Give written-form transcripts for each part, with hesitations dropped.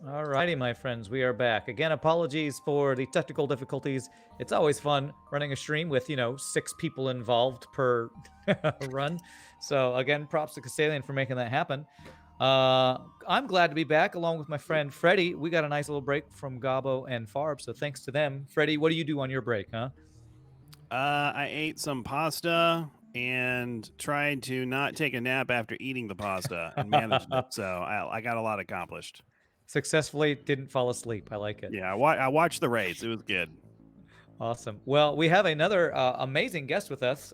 All righty, my friends, we are back. Again, apologies for the technical difficulties. It's always fun running a stream with, 6 people involved per run. So, again, props to Castalian for making that happen. I'm glad to be back along with my friend Freddie. We got a nice little break from Gabo and Farb, so thanks to them. Freddie, what do you do on your break, huh? I ate some pasta and tried to not take a nap after eating the pasta and managed it. So I got a lot accomplished. Successfully didn't fall asleep. I like it. Yeah, I watched the race. It was good. Awesome. Well, we have another amazing guest with us.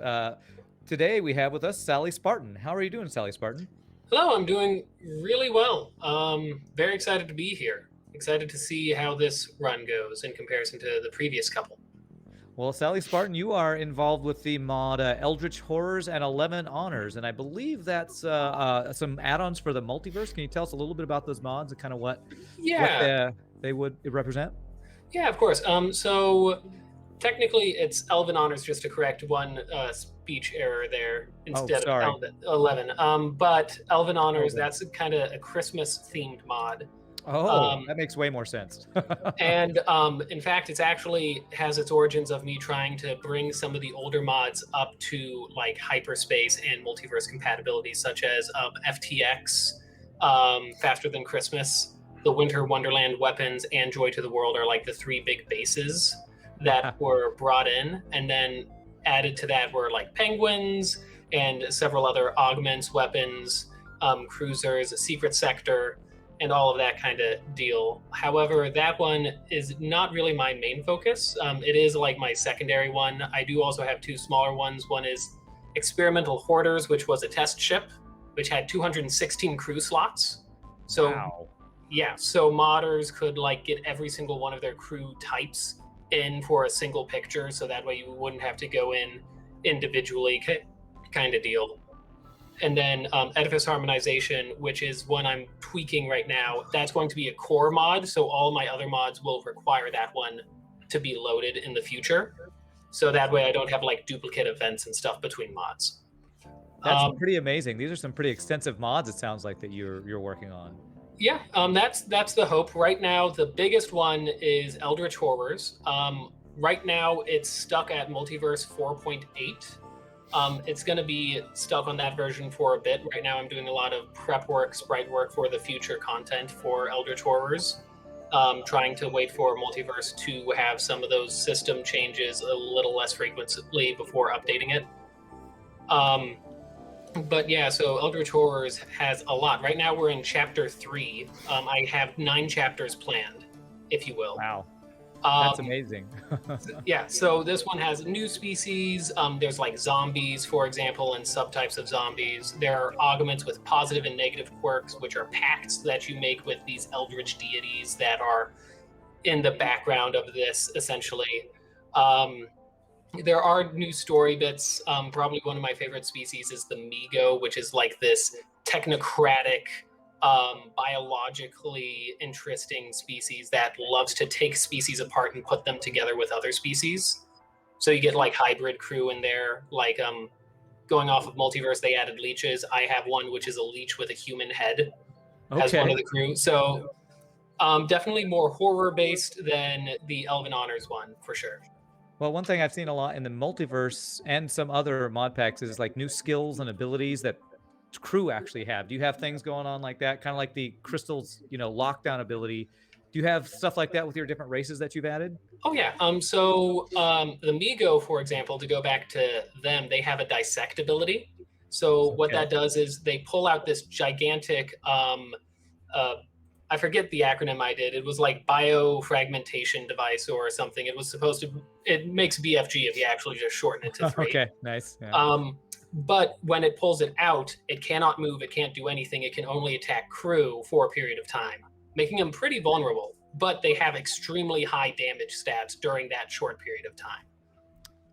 Today we have with us Sally Spartan. How are you doing, Sally Spartan? Hello, I'm doing really well. Very excited to be here. Excited to see how this run goes in comparison to the previous couple. Well, Sally Spartan, you are involved with the mod Eldritch Horrors and 11 Honors, and I believe that's some add-ons for the multiverse. Can you tell us a little bit about those mods and kind of what they would represent? Yeah, of course. So technically, it's Elven Honors, just to correct one speech error there instead of 11. But Elven Honors, that's kind of a Christmas-themed mod. That makes way more sense. And in fact, it's actually has its origins of me trying to bring some of the older mods up to like hyperspace and multiverse compatibility, such as FTX, Faster Than Christmas, the Winter Wonderland weapons, and Joy to the World are like the 3 big bases that were brought in. And then added to that were like penguins and several other augments, weapons, cruisers, a secret sector, and all of that kind of deal. However, that one is not really my main focus. It is like my secondary one. I do also have 2 smaller ones. One is Experimental Hoarders, which was a test ship, which had 216 crew slots. So, wow. Yeah, so modders could like get every single one of their crew types in for a single picture, so that way you wouldn't have to go in individually, kind of deal. And then Edifice Harmonization, which is one I'm tweaking right now, that's going to be a core mod, so all my other mods will require that one to be loaded in the future. So that way I don't have like duplicate events and stuff between mods. That's pretty amazing. These are some pretty extensive mods, it sounds like, that you're working on. Yeah, that's the hope. Right now, the biggest one is Eldritch Horrors. Right now, it's stuck at Multiverse 4.8. It's going to be stuck on that version for a bit. Right now, I'm doing a lot of prep work, sprite work for the future content for Eldritch Horrors. Trying to wait for Multiverse to have some of those system changes a little less frequently before updating it. But yeah, so Eldritch Horrors has a lot. Right now, we're in Chapter 3. I have 9 chapters planned, if you will. Wow. That's amazing. Yeah, so this one has new species. There's like zombies, for example, and subtypes of zombies. There are augments with positive and negative quirks, which are pacts that you make with these eldritch deities that are in the background of this, essentially. There are new story bits. Probably one of my favorite species is the Migo, which is like this technocratic, biologically interesting species that loves to take species apart and put them together with other species. So you get like hybrid crew in there. Like going off of Multiverse, they added leeches. I have one which is a leech with a human head as one of the crew. So definitely more horror based than the Elven Honors one, for sure. Well, one thing I've seen a lot in the multiverse and some other mod packs is like new skills and abilities that crew actually have. Do you have things going on like that? Kind of like the crystals, lockdown ability. Do you have stuff like that with your different races that you've added? Oh yeah. So the Migo, for example, to go back to them, they have a dissect ability. So what that does is they pull out this gigantic I forget the acronym I did. It was like biofragmentation device or something. It was supposed to, it makes BFG if you actually just shorten it to 3. Okay, nice. Yeah. But when it pulls it out, it cannot move, it can't do anything. It can only attack crew for a period of time, making them pretty vulnerable. But they have extremely high damage stats during that short period of time.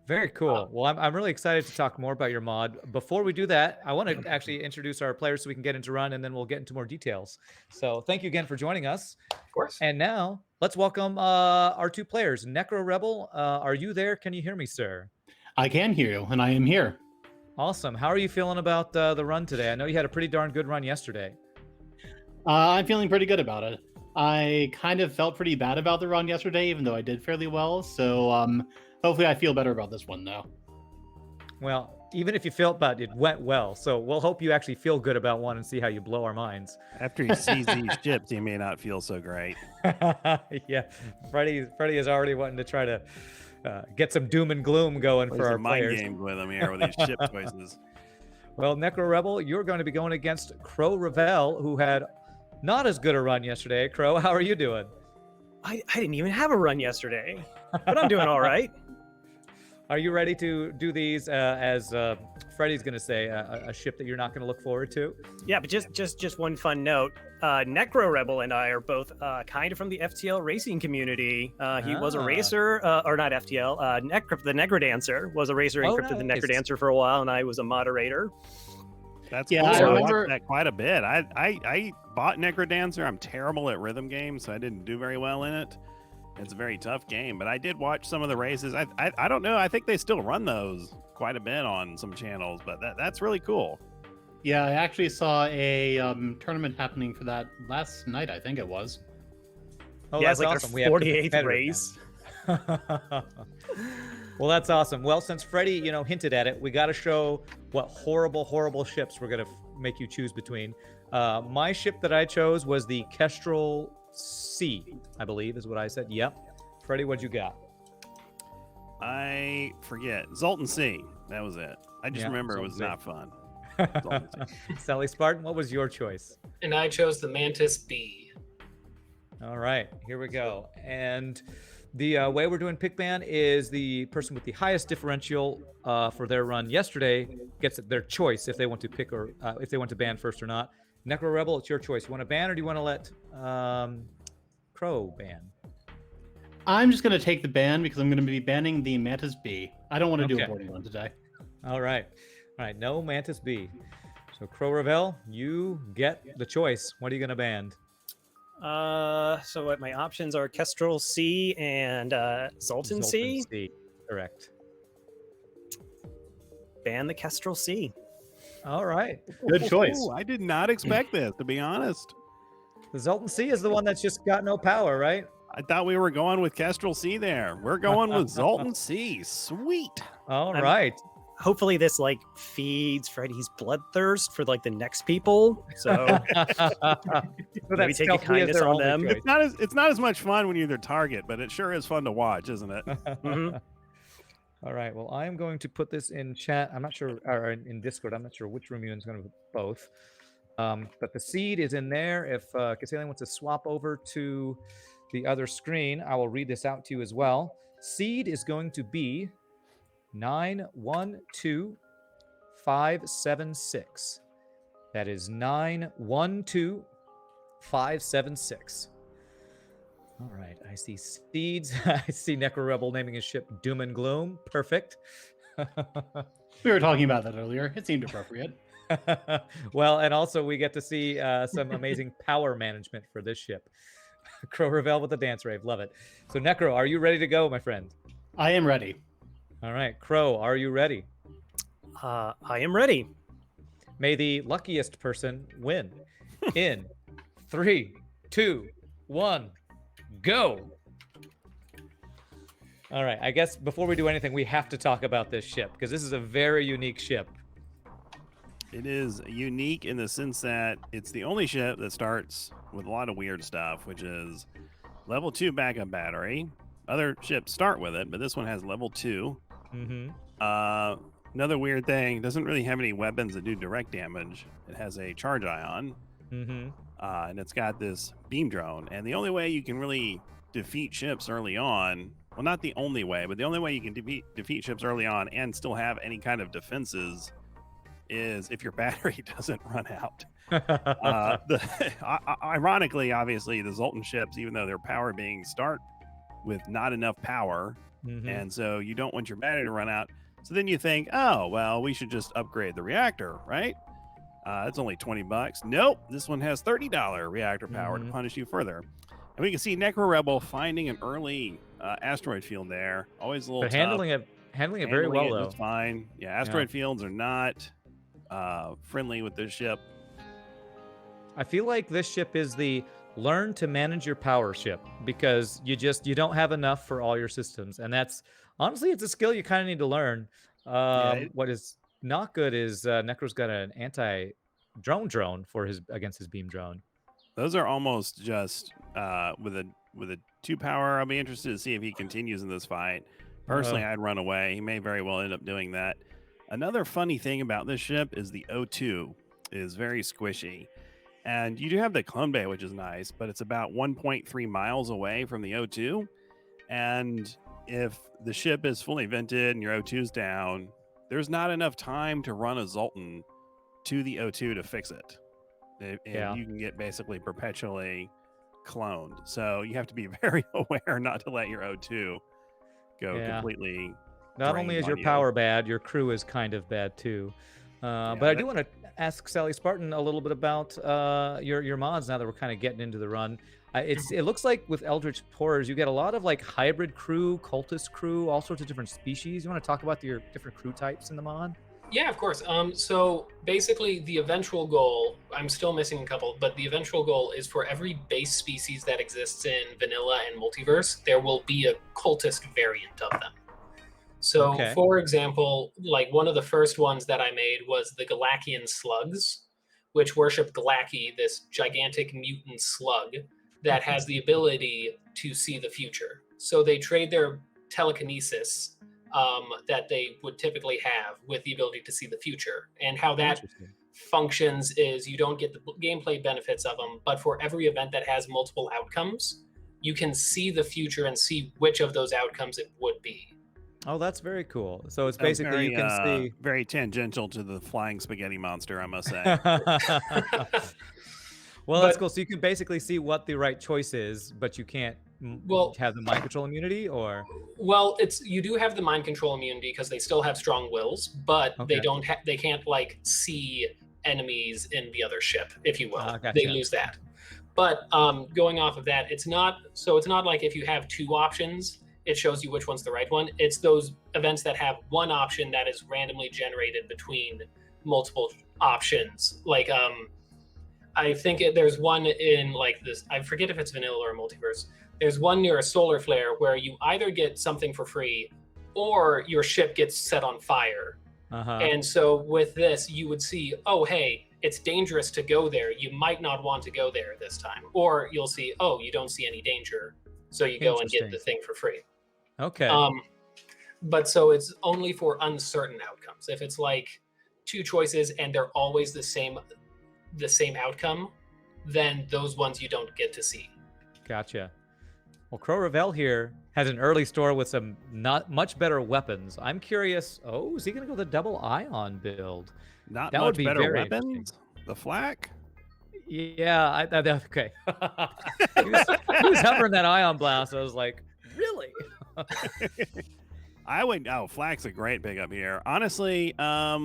Very cool. Well, I'm really excited to talk more about your mod. Before we do that, I want to actually introduce our players so we can get into run, and then we'll get into more details. So thank you again for joining us. Of course. And now let's welcome our 2 players. Necrorebel, are you there? Can you hear me, sir? I can hear you, and I am here. Awesome. How are you feeling about the run today? I know you had a pretty darn good run yesterday. I'm feeling pretty good about it. I kind of felt pretty bad about the run yesterday, even though I did fairly well. So hopefully I feel better about this one now. Well, even if you felt bad, it went well. So we'll hope you actually feel good about one and see how you blow our minds. After he sees these ships, he may not feel so great. Yeah, Freddie is already wanting to try to get some doom and gloom going Play for our some mind players. games with him here with these ship choices. Well, Necrorebel, you're going to be going against Crowrevell, who had not as good a run yesterday. Crow, how are you doing? I didn't even have a run yesterday, but I'm doing all right. Are you ready to do these as Freddie's going to say, a ship that you're not going to look forward to? Yeah, but just one fun note. Necrorebel and I are both kind of from the FTL racing community. He was a racer, or not FTL. The Necrodancer was a racer and Crypto the nice. Necrodancer for a while, and I was a moderator. That's Yeah, cool. I I remember- watched that quite a bit. I bought Necrodancer. I'm terrible at rhythm games, so I didn't do very well in it. It's a very tough game, but I did watch some of the races. I don't know. I think they still run those quite a bit on some channels, but that's really cool. Yeah, I actually saw a tournament happening for that last night, I think it was. Oh, yeah, that's it's like awesome. our We have 48th competitors race. now. Well, that's awesome. Well, since Freddie, hinted at it, we got to show what horrible ships we're going to make you choose between. My ship that I chose was the Kestrel C, I believe is what I said. Yep. Freddie, what'd you got? I forget. Zoltan C. That was it. I just Yeah, remember it was Zoltan not fun. Zoltan C. Sally Spartan, what was your choice? And I chose the Mantis B. All right, here we go. And the way we're doing pick ban is the person with the highest differential for their run yesterday gets their choice if they want to pick or if they want to ban first or not. Necrorebel, it's your choice. You want to ban or do you want to let Crow ban? I'm just going to take the ban because I'm going to be banning the Mantis B. I don't want to do a boarding run today. All right. No Mantis B. So Crowrevell, you get the choice. What are you going to ban? So what my options are Kestrel C and Zoltan C. Correct. Ban the Kestrel C. All right. Good choice. Ooh, I did not expect this, to be honest. The Zoltan C is the one that's just got no power, right? I thought we were going with Kestrel C there. We're going with Zoltan C. Sweet. All I'm- right. Hopefully this feeds Freddy's bloodthirst for the next people. So maybe take a kindness on them. It's not as much fun when you're their target, but it sure is fun to watch, isn't it? Mhm. All right. Well, I'm going to put this in chat. I'm not sure, or in Discord. I'm not sure which room you're in. Is going to put both. But the seed is in there. If Cassandra wants to swap over to the other screen, I will read this out to you as well. Seed is going to be 912576. That is 912576. All right, I see seeds. I see Necrorebel naming his ship Doom and Gloom. Perfect. We were talking about that earlier. It seemed appropriate. Well, and also we get to see some amazing power management for this ship. Crowrevell with the dance rave. Love it. So Necro, are you ready to go, my friend? I am ready. All right, Crow, are you ready? I am ready. May the luckiest person win. In 3, 2, 1, go. All right, I guess before we do anything, we have to talk about this ship because this is a very unique ship. It is unique in the sense that it's the only ship that starts with a lot of weird stuff, which is level 2 backup battery. Other ships start with it, but this one has level 2. Mm-hmm. Another weird thing, doesn't really have any weapons that do direct damage. It has a charge ion, Mm-hmm. and it's got this beam drone. And the only way you can really defeat ships early on, well, not the only way, but the only way you can defeat ships early on and still have any kind of defenses is if your battery doesn't run out. Ironically, obviously, the Zoltan ships, even though their power being start with not enough power, Mm-hmm. and so you don't want your battery to run out. So then you think, oh, well, we should just upgrade the reactor, right? It's only $20. Nope, this one has $30 reactor power to punish you further. And we can see Necrorebel finding an early asteroid field there. Always a little But tough. handling it very well, though. That's fine. Yeah, asteroid fields are not friendly with this ship. I feel like this ship is the learn to manage your power ship, because you don't have enough for all your systems, and that's honestly, it's a skill you kind of need to learn. What is not good is Necro's got an anti-drone for against his beam drone. Those are almost just with a 2 power. I'll be interested to see if he continues in this fight. Personally, I'd run away. He may very well end up doing that. Another funny thing about this ship is the O2 is very squishy. And you do have the clone bay, which is nice, but it's about 1.3 miles away from the O2. And if the ship is fully vented and your O2's down, there's not enough time to run a Zoltan to the O2 to fix it. And you can get basically perpetually cloned. So you have to be very aware not to let your O2 go completely. Not only is your power bad, your crew is kind of bad too. But I do want to ask Sally Spartan a little bit about your mods now that we're kind of getting into the run. It looks like with Eldritch Horrors, you get a lot of like hybrid crew, cultist crew, all sorts of different species. You want to talk about your different crew types in the mod? Yeah, of course. So basically, the eventual goal, I'm still missing a couple, but the eventual goal is for every base species that exists in Vanilla and Multiverse, there will be a cultist variant of them. So, for example, like one of the first ones that I made was the Galakian Slugs, which worship Galaki, this gigantic mutant slug that has the ability to see the future. So they trade their telekinesis that they would typically have with the ability to see the future. And how that functions is you don't get the gameplay benefits of them, but for every event that has multiple outcomes, you can see the future and see which of those outcomes it would be. Oh, that's very cool. So it's basically you can see... Very tangential to the flying spaghetti monster, I must say. Well, that's cool. So you can basically see what the right choice is, but you can't have the mind control immunity, or? Well, you do have the mind control immunity because they still have strong wills, but they can't like see enemies in the other ship, if you will. Gotcha. They lose that. But going off of that, it's not like if you have 2 options, it shows you which one's the right one. It's those events that have one option that is randomly generated between multiple options. Like, I think there's one in like this, I forget if it's Vanilla or Multiverse. There's one near a solar flare where you either get something for free or your ship gets set on fire. And so with this, you would see, oh, hey, it's dangerous to go there. You might not want to go there this time. Or you'll see, oh, you don't see any danger. So you go and get the thing for free. Okay. But so it's only for uncertain outcomes. If it's like 2 choices and they're always the same outcome, then those ones you don't get to see. Gotcha. Well, Crowrevell here has an early store with some not much better weapons. I'm curious. Oh, is he going to go the double ion build? That would be better weapons. The flak. Yeah. Okay. he was hovering that ion blast. I was like, really? I would. Oh, flak's a great pickup here. Honestly, I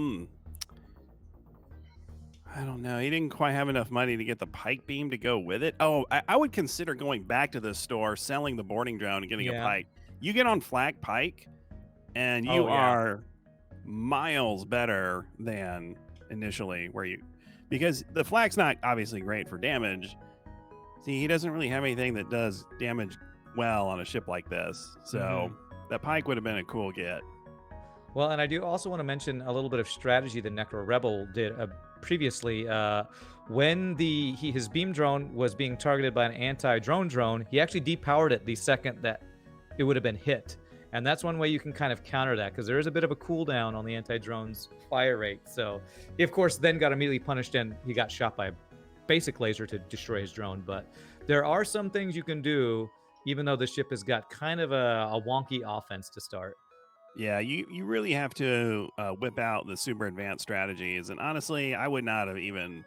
don't know. He didn't quite have enough money to get the pike beam to go with it. Oh, I would consider going back to this store, selling the boarding drone, and getting a pike. You get on flak pike, and you are miles better than initially because the flak's not obviously great for damage. See, he doesn't really have anything that does damage well on a ship like this. So that pike would have been a cool get. Well, and I do also want to mention a little bit of strategy that Necrorebel did previously. When his beam drone was being targeted by an anti-drone drone, he actually depowered it the second that it would have been hit. And that's one way you can kind of counter that, because there is a bit of a cooldown on the anti-drone's fire rate. So he, of course, then got immediately punished and he got shot by a basic laser to destroy his drone. But there are some things you can do, even though the ship has got kind of a wonky offense to start. Yeah, you really have to whip out the super advanced strategies. And honestly, I would not have even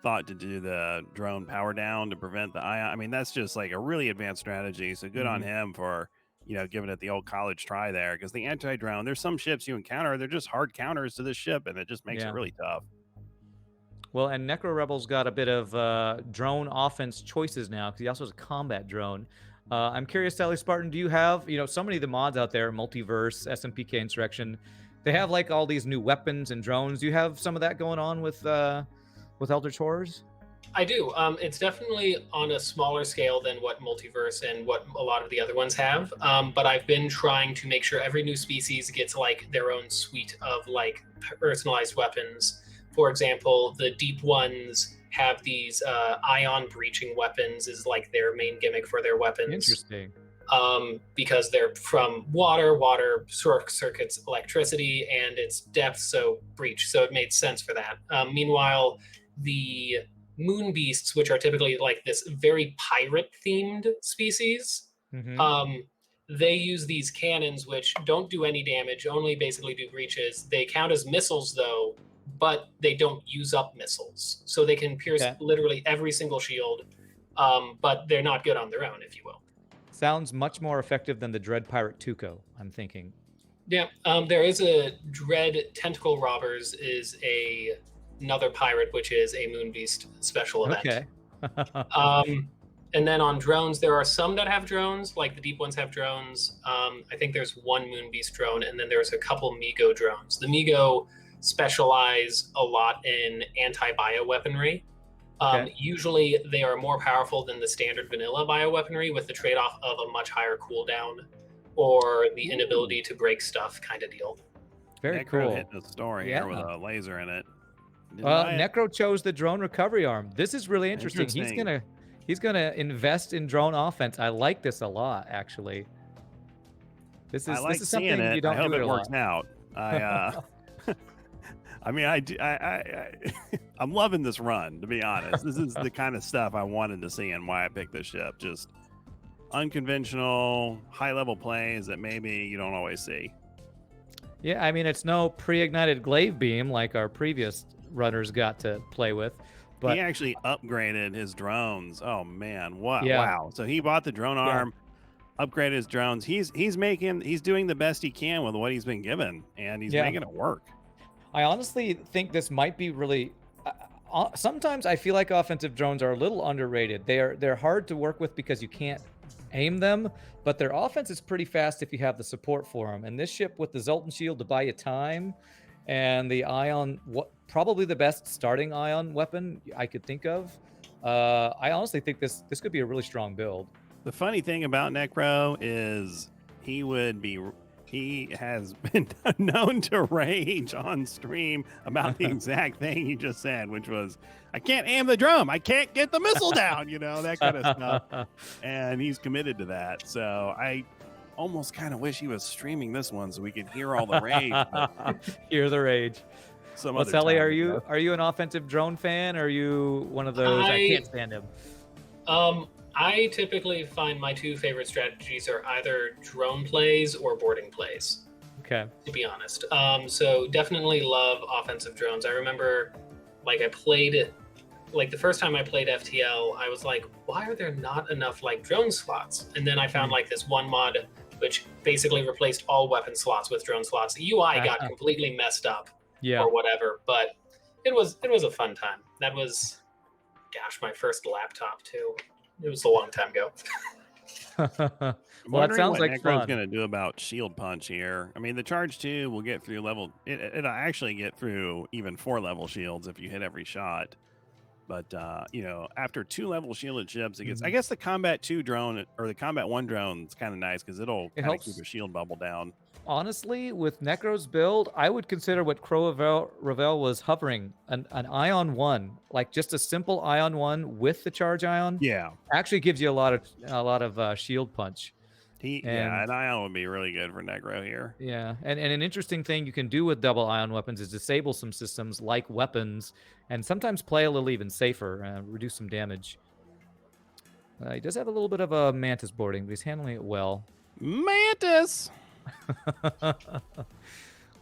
thought to do the drone power down to prevent the ion. I mean, that's just like a really advanced strategy. So good on him for, giving it the old college try there. Because the anti-drone, there's some ships you encounter, they're just hard counters to this ship, and it just makes it really tough. Well, and Necrorebel's got a bit of drone offense choices now, because he also has a combat drone. I'm curious, Sally Spartan, do you have, so many of the mods out there, Multiverse, SMPK Insurrection, they have like all these new weapons and drones. Do you have some of that going on with Eldritch Horrors? I do. It's definitely on a smaller scale than what Multiverse and what a lot of the other ones have. But I've been trying to make sure every new species gets like their own suite of like personalized weapons. For example, the deep ones have these ion breaching weapons is like their main gimmick for their weapons. Interesting. Because they're from water circuits electricity, and it's depth, so breach. So it made sense for that. Meanwhile, the moon beasts, which are typically like this very pirate themed species, they use these cannons which don't do any damage, only basically do breaches. They count as missiles though, but they don't use up missiles, so they can pierce literally every single shield, but they're not good on their own, if you will. Sounds much more effective than the Dread Pirate Tuco, I'm thinking. Yeah, there is a Dread Tentacle Robbers is another pirate, which is a Moon Beast special event. Okay. And then on drones, there are some that have drones, like the deep ones have drones. I think there's one Moon Beast drone, and then there's a couple Migo drones. The Migo specialize a lot in anti-bio weaponry. Usually they are more powerful than the standard vanilla bioweaponry, with the trade-off of a much higher cooldown or the inability to break stuff kind of deal. Very Necro cool. hitting a story here with a laser in it. Necro chose the drone recovery arm. This is really interesting. He's gonna invest in drone offense. I like this a lot, actually. This is something you don't do. I hope it a works lot. out. I mean, I'm loving this run, to be honest. This is the kind of stuff I wanted to see and why I picked this ship. Just unconventional, high-level plays that maybe you don't always see. Yeah, I mean, it's no pre-ignited glaive beam like our previous runners got to play with. But he actually upgraded his drones. Oh, man. What? Yeah. Wow. So he bought the drone arm, upgraded his drones. He's doing the best he can with what he's been given, and he's making it work. I honestly think this might be really. Sometimes I feel like offensive drones are a little underrated. They're hard to work with because you can't aim them, but their offense is pretty fast if you have the support for them. And this ship with the Zoltan Shield to buy you time, and the Ion, probably the best starting Ion weapon I could think of. I honestly think this could be a really strong build. The funny thing about Necro is he has been known to rage on stream about the exact thing he just said, which was, I can't aim the drum. I can't get the missile down, that kind of stuff. And he's committed to that. So I almost kind of wish he was streaming this one so we could hear all the rage. Hear the rage. Well, Sally, are you an offensive drone fan? Or are you one of those, I can't stand him? I typically find my two favorite strategies are either drone plays or boarding plays. Okay. To be honest. So definitely love offensive drones. I remember the first time I played FTL, I was like, why are there not enough drone slots? And then I found this one mod which basically replaced all weapon slots with drone slots. The UI got completely messed up or whatever, but it was a fun time. That was, my first laptop too. It was a long time ago. Well, it sounds like Necro's going to do about shield punch here. I mean, the charge 2 will get through it'll actually get through even 4 level shields if you hit every shot. But after 2 level shielded ships, it gets. I guess the combat 2 drone or the combat 1 drone is kind of nice because it'll kind of keep a shield bubble down. Honestly, with Necro's build, I would consider what Crowrevell was hovering, an Ion 1, like just a simple Ion 1 with the charge Ion. Yeah, actually gives you a lot of shield punch. An Ion would be really good for Necro here. Yeah, and an interesting thing you can do with double Ion weapons is disable some systems like weapons, and sometimes play a little even safer, reduce some damage. He does have a little bit of a Mantis boarding, but he's handling it well. Mantis!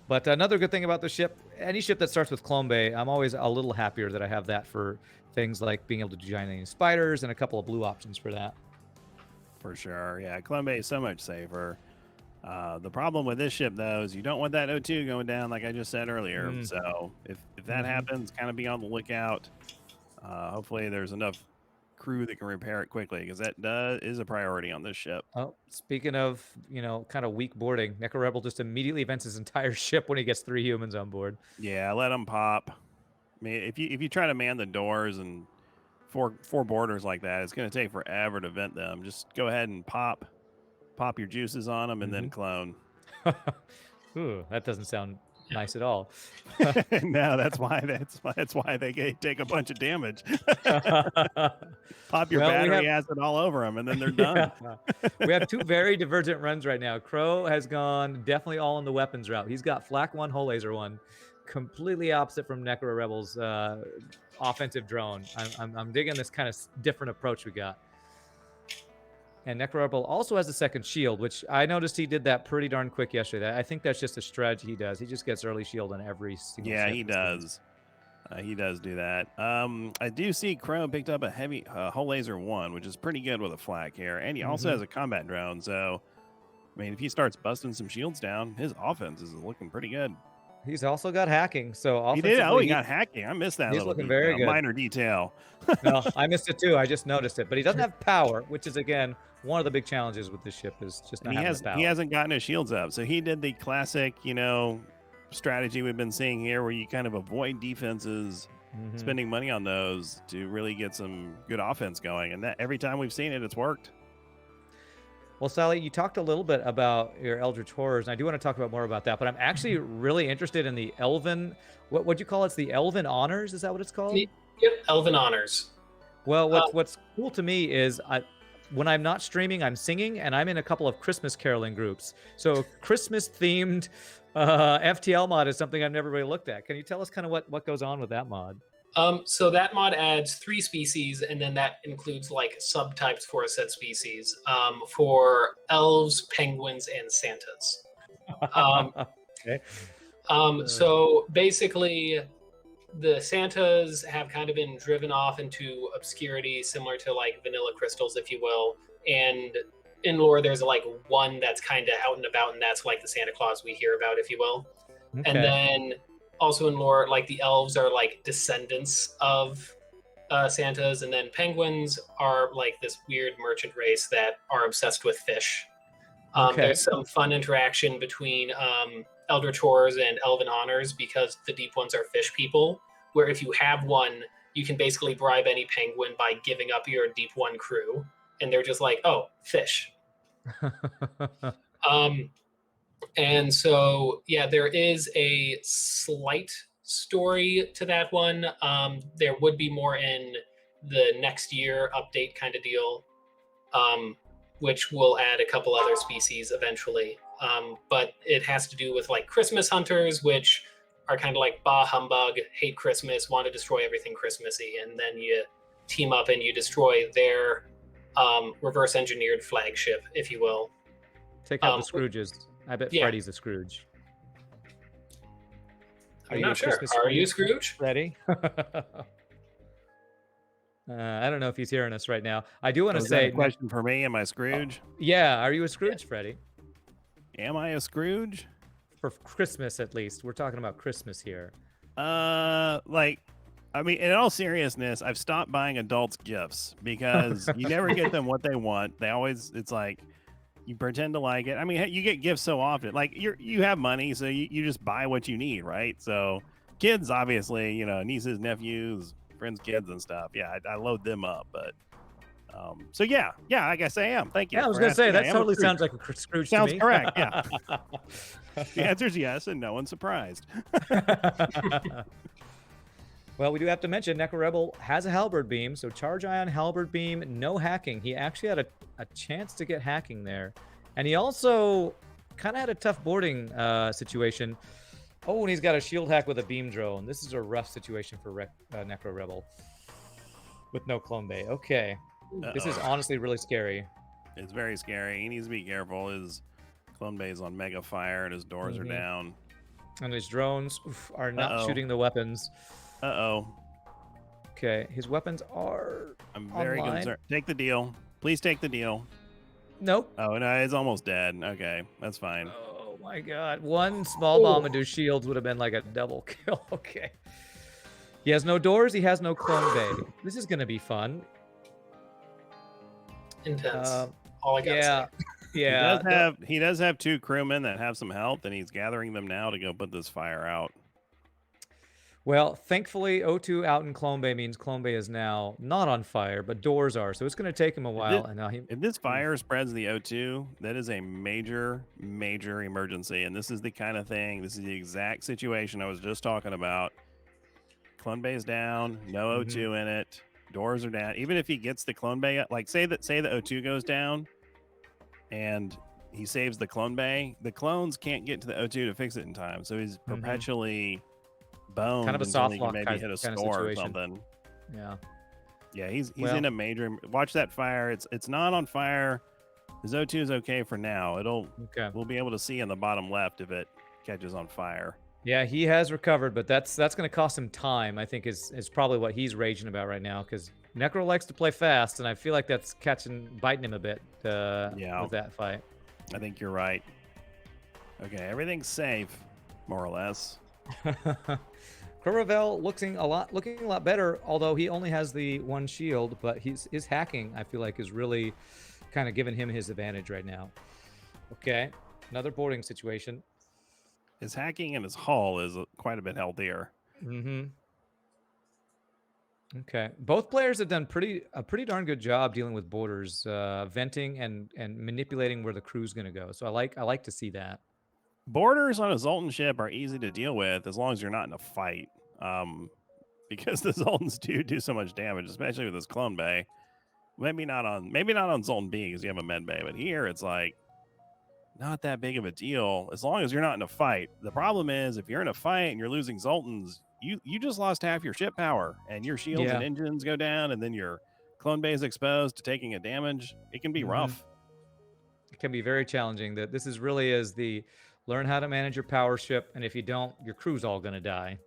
But another good thing about the ship, any ship that starts with Clone Bay, I'm always a little happier that I have that for things like being able to do giant spiders and a couple of blue options for that. For sure. Yeah, Clone Bay is so much safer. The problem with this ship, though, is you don't want that O2 going down, like I just said earlier. So if that happens, kind of be on the lookout. Hopefully there's enough crew that can repair it quickly, because that is a priority on this ship. Oh, speaking of, kind of weak boarding, Necrorebel just immediately vents his entire ship when he gets 3 humans on board. Yeah, let them pop. I mean, if you try to man the doors and four borders like that, it's going to take forever to vent them. Just go ahead and pop your juices on them and then clone. Ooh, that doesn't sound nice at all. No, that's why they take a bunch of damage. Pop your battery acid all over them, and then they're done. We have two very divergent runs right now. Crow has gone definitely all in the weapons route. He's got Flak 1, Hull Laser 1, completely opposite from Necrorebel's offensive drone. I'm digging this kind of different approach we got. And Necrorebel also has a second shield, which I noticed he did that pretty darn quick yesterday. I think that's just a strategy he does. He just gets early shield on every single Yeah, he does. He does do that. I do see Crow picked up a heavy Hull Laser 1, which is pretty good with a flak here. And he also has a combat drone. So, I mean, if he starts busting some shields down, his offense is looking pretty good. He's also got hacking. So he did. Oh, he got hacking. I missed that. He's looking very good. Minor detail. No, I missed it too. I just noticed it. But he doesn't have power, which is again one of the big challenges with this ship is just not having the power. He hasn't gotten his shields up. So he did the classic, strategy we've been seeing here, where you kind of avoid defenses, spending money on those to really get some good offense going. And that every time we've seen it, it's worked. Well, Sally, you talked a little bit about your Eldritch Horrors, and I do want to talk about more about that, but I'm actually really interested in the Elven, what'd you call it? It's the Elven Honors? Is that what it's called? Yep, Elven Honors. Well, what's cool to me is when I'm not streaming, I'm singing, and I'm in a couple of Christmas caroling groups. So Christmas-themed FTL mod is something I've never really looked at. Can you tell us kind of what goes on with that mod? So that mod adds 3 species, and then that includes like subtypes for a set species for elves, penguins, and Santas. Okay. So basically, the Santas have kind of been driven off into obscurity, similar to like vanilla crystals, if you will. And in lore, there's like one that's kind of out and about, and that's like the Santa Claus we hear about, if you will. Okay. And then also in lore, like the elves are like descendants of Santas, and then penguins are like this weird merchant race that are obsessed with fish. There's some fun interaction between Eldritch Horrors and Elven Honors because the deep ones are fish people, where if you have one, you can basically bribe any penguin by giving up your deep one crew, and they're just like, oh, fish. And so, yeah, there is a slight story to that one. There would be more in the next year update kind of deal, which will add a couple other species eventually. But it has to do with like Christmas hunters, which are kind of like bah humbug, hate Christmas, want to destroy everything Christmassy. And then you team up and you destroy their reverse engineered flagship, if you will. Take out the Scrooges. I bet Freddy's a Scrooge. I'm not sure. Are you Scrooge? Freddy? I don't know if he's hearing us right now. I do want to say... a question for me. Am I Scrooge? Yeah. Are you a Scrooge, Freddy? Am I a Scrooge? For Christmas, at least. We're talking about Christmas here. I mean, in all seriousness, I've stopped buying adults gifts because you never get them what they want. They always, it's like, you pretend to like it. I mean, you get gifts so often. Like, you have money, so you just buy what you need, right? So kids, obviously, nieces, nephews, friends' kids and stuff. Yeah, I load them up, but so yeah, I guess I am. Thank you. Yeah, I was gonna say that totally sounds like a Scrooge to me. Sounds correct. Yeah. The answer is yes, and no one's surprised. Well, we do have to mention Necrorebel has a halberd beam, so charge ion halberd beam, no hacking. He actually had a chance to get hacking there, and he also kind of had a tough boarding situation. Oh, and he's got a shield hack with a beam drone. This is a rough situation for Necrorebel with no clone bay. Okay. This is honestly really scary. It's very scary. He needs to be careful. His clone bay is on mega fire, and his doors are down. And his drones are not shooting the weapons. Okay, his weapons are I'm very concerned. Take the deal. Please take the deal. Nope. Oh, no, it's almost dead. Okay, that's fine. Oh, my God. One small bomb into shields would have been like a double kill. Okay. He has no doors. He has no clone bay. This is going to be fun. Intense. All I got to say. Yeah. He does have 2 crewmen that have some health, and he's gathering them now to go put this fire out. Well, thankfully, O2 out in Clone Bay means Clone Bay is now not on fire, but doors are. So it's going to take him a while. And now If this fire spreads the O2, that is a major, major emergency. And this is the kind of thing, this is the exact situation I was just talking about. Clone Bay is down, no O2 in it, doors are down. Even if he gets the Clone Bay, like say the O2 goes down and he saves the Clone Bay, the clones can't get to the O2 to fix it in time. So he's perpetually boned kind of a until soft he can lock maybe hit a score or something. Yeah. Yeah, he's in a major. Watch that fire. It's not on fire. His O2 is okay for now. We'll be able to see in the bottom left if it catches on fire. Yeah, he has recovered, but that's going to cost him time. I think is probably what he's raging about right now because Necro likes to play fast, and I feel like that's biting him a bit with that fight. I think you're right. Okay, everything's safe, more or less. Crowrevell looking a lot better, although he only has the one shield, but his hacking, I feel like, is really kind of giving him his advantage right now. Okay, another boarding situation. His hacking and his hull is quite a bit healthier. Okay, both players have done a pretty darn good job dealing with borders, venting and manipulating where the crew's going to go. So I like to see that. Borders on a Zoltan ship are easy to deal with as long as you're not in a fight, because the Zoltans do so much damage, especially with this Clone Bay. Maybe not on Zoltan B because you have a med bay, but here it's like not that big of a deal as long as you're not in a fight. The problem is if you're in a fight and you're losing Zoltans, you just lost half your ship power and your shields and engines go down, and then your Clone Bay is exposed to taking a damage. It can be rough. It can be very challenging. That this is really is the learn how to manage your power ship, and if you don't, your crew's all going to die.